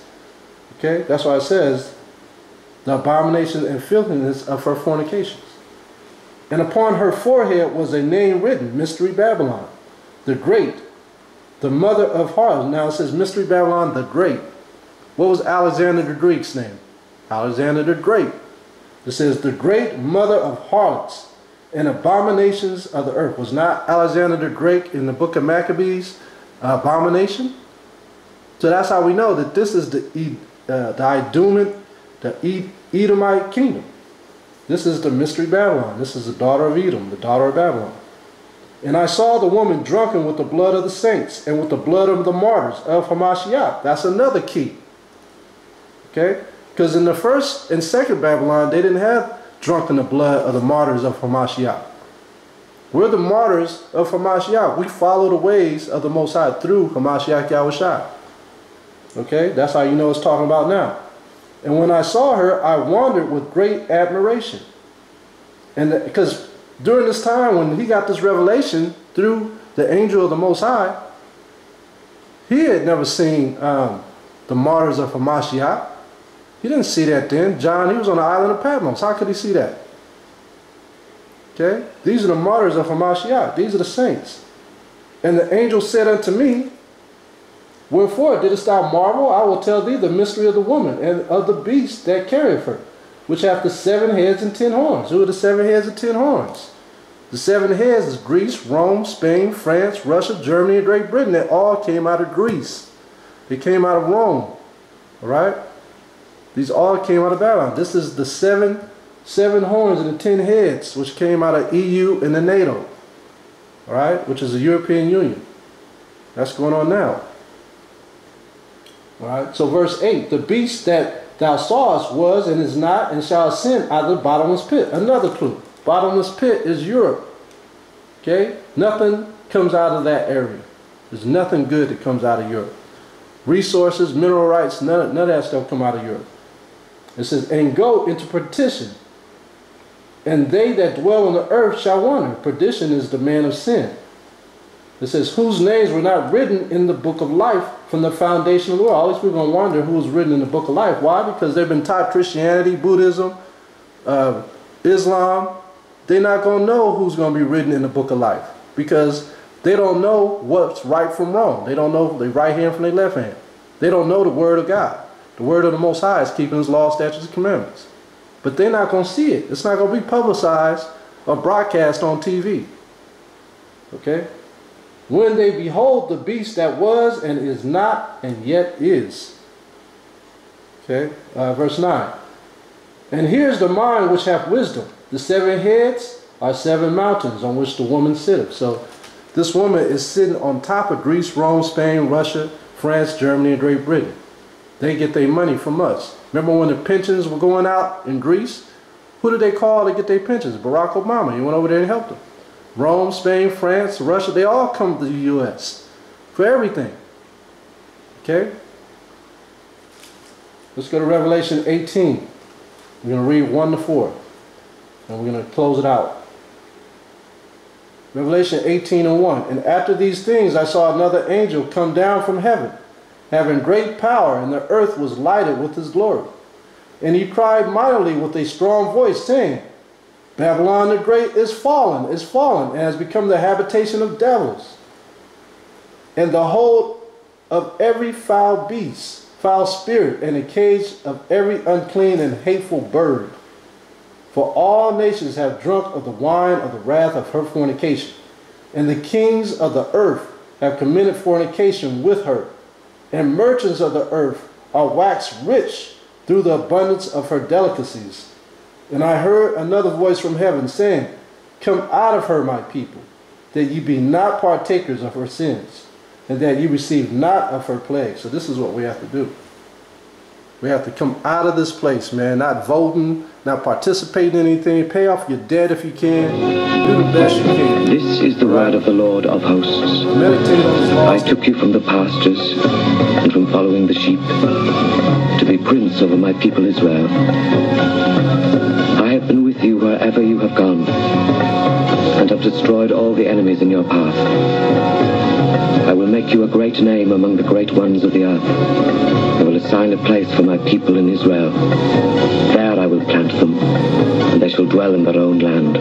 Okay, that's why it says the abomination and filthiness of her fornications. And upon her forehead was a name written, Mystery Babylon, the Great, the mother of harlots. Now it says Mystery Babylon, the Great. What was Alexander the Greek's name? Alexander the Great. It says the great mother of harlots and abominations of the earth. Was not Alexander the Great in the book of Maccabees abomination? So that's how we know that this is the Edomite kingdom. This is the Mystery Babylon. This is the daughter of Edom, the daughter of Babylon. And I saw the woman drunken with the blood of the saints and with the blood of the martyrs of Hamashiach. That's another key. Okay? Because in the first and second Babylon, they didn't have drunken the blood of the martyrs of Hamashiach. We're the martyrs of Hamashiach. We follow the ways of the Most High through Hamashiach Yahushua. Okay? That's how you know it's talking about now. And when I saw her, I wondered with great admiration. And because during this time when he got this revelation through the angel of the Most High, he had never seen the martyrs of Hamashiach. He didn't see that then. John, he was on the island of Patmos. How could he see that? Okay? These are the martyrs of Hamashiach. These are the saints. And the angel said unto me, Wherefore didst thou marvel? I will tell thee the mystery of the woman and of the beast that carrieth her, which hath the 7 heads and 10 horns. Who are the 7 heads and 10 horns? The 7 heads is Greece, Rome, Spain, France, Russia, Germany, and Great Britain. They all came out of Greece. They came out of Rome. All right? These all came out of Babylon. This is the seven horns and the 10 heads, which came out of EU and the NATO. All right? Which is the European Union. That's going on now. All right? So verse 8, the beast that thou sawest was and is not and shall ascend out of the bottomless pit. Another clue. Bottomless pit is Europe. Okay? Nothing comes out of that area. There's nothing good that comes out of Europe. Resources, mineral rights, none of that stuff come out of Europe. It says, and go into perdition, and they that dwell on the earth shall wonder. Perdition is the man of sin. It says, whose names were not written in the book of life from the foundation of the world. All these people are going to wonder who was written in the book of life. Why? Because they've been taught Christianity, Buddhism, Islam. They're not going to know who's going to be written in the book of life, because they don't know what's right from wrong. They don't know their right hand from their left hand. They don't know the word of God. The word of the Most High is keeping his law, statutes, and commandments. But they're not going to see it. It's not going to be publicized or broadcast on TV. Okay? When they behold the beast that was and is not and yet is. Okay? Verse 9. And here's the mind which hath wisdom. The 7 heads are 7 mountains on which the woman sitteth. So this woman is sitting on top of Greece, Rome, Spain, Russia, France, Germany, and Great Britain. They get their money from us. Remember when the pensions were going out in Greece? Who did they call to get their pensions? Barack Obama. He went over there and helped them. Rome, Spain, France, Russia, they all come to the U.S. for everything. Okay? Let's go to Revelation 18. We're going to read 1 to 4. And we're going to close it out. Revelation 18 and 1. And after these things I saw another angel come down from heaven, having great power, and the earth was lighted with his glory. And he cried mightily with a strong voice, saying, Babylon the Great is fallen, and has become the habitation of devils, and the hold of every foul beast, foul spirit, and the cage of every unclean and hateful bird. For all nations have drunk of the wine of the wrath of her fornication, and the kings of the earth have committed fornication with her, and merchants of the earth are waxed rich through the abundance of her delicacies. And I heard another voice from heaven saying, Come out of her, my people, that ye be not partakers of her sins, and that ye receive not of her plagues. So this is what we have to do. We have to come out of this place, man. Not voting, not participating in anything. Pay off your debt if you can. Do the best you can. This is the word of the Lord of hosts. Meditate on his laws. I took you from the pastures and from following the sheep to be prince over my people Israel. I have been with you wherever you have gone, and have destroyed all the enemies in your path. I will make you a great name among the great ones of the earth. I will assign a place for my people in Israel. There I will plant them, and they shall dwell in their own land.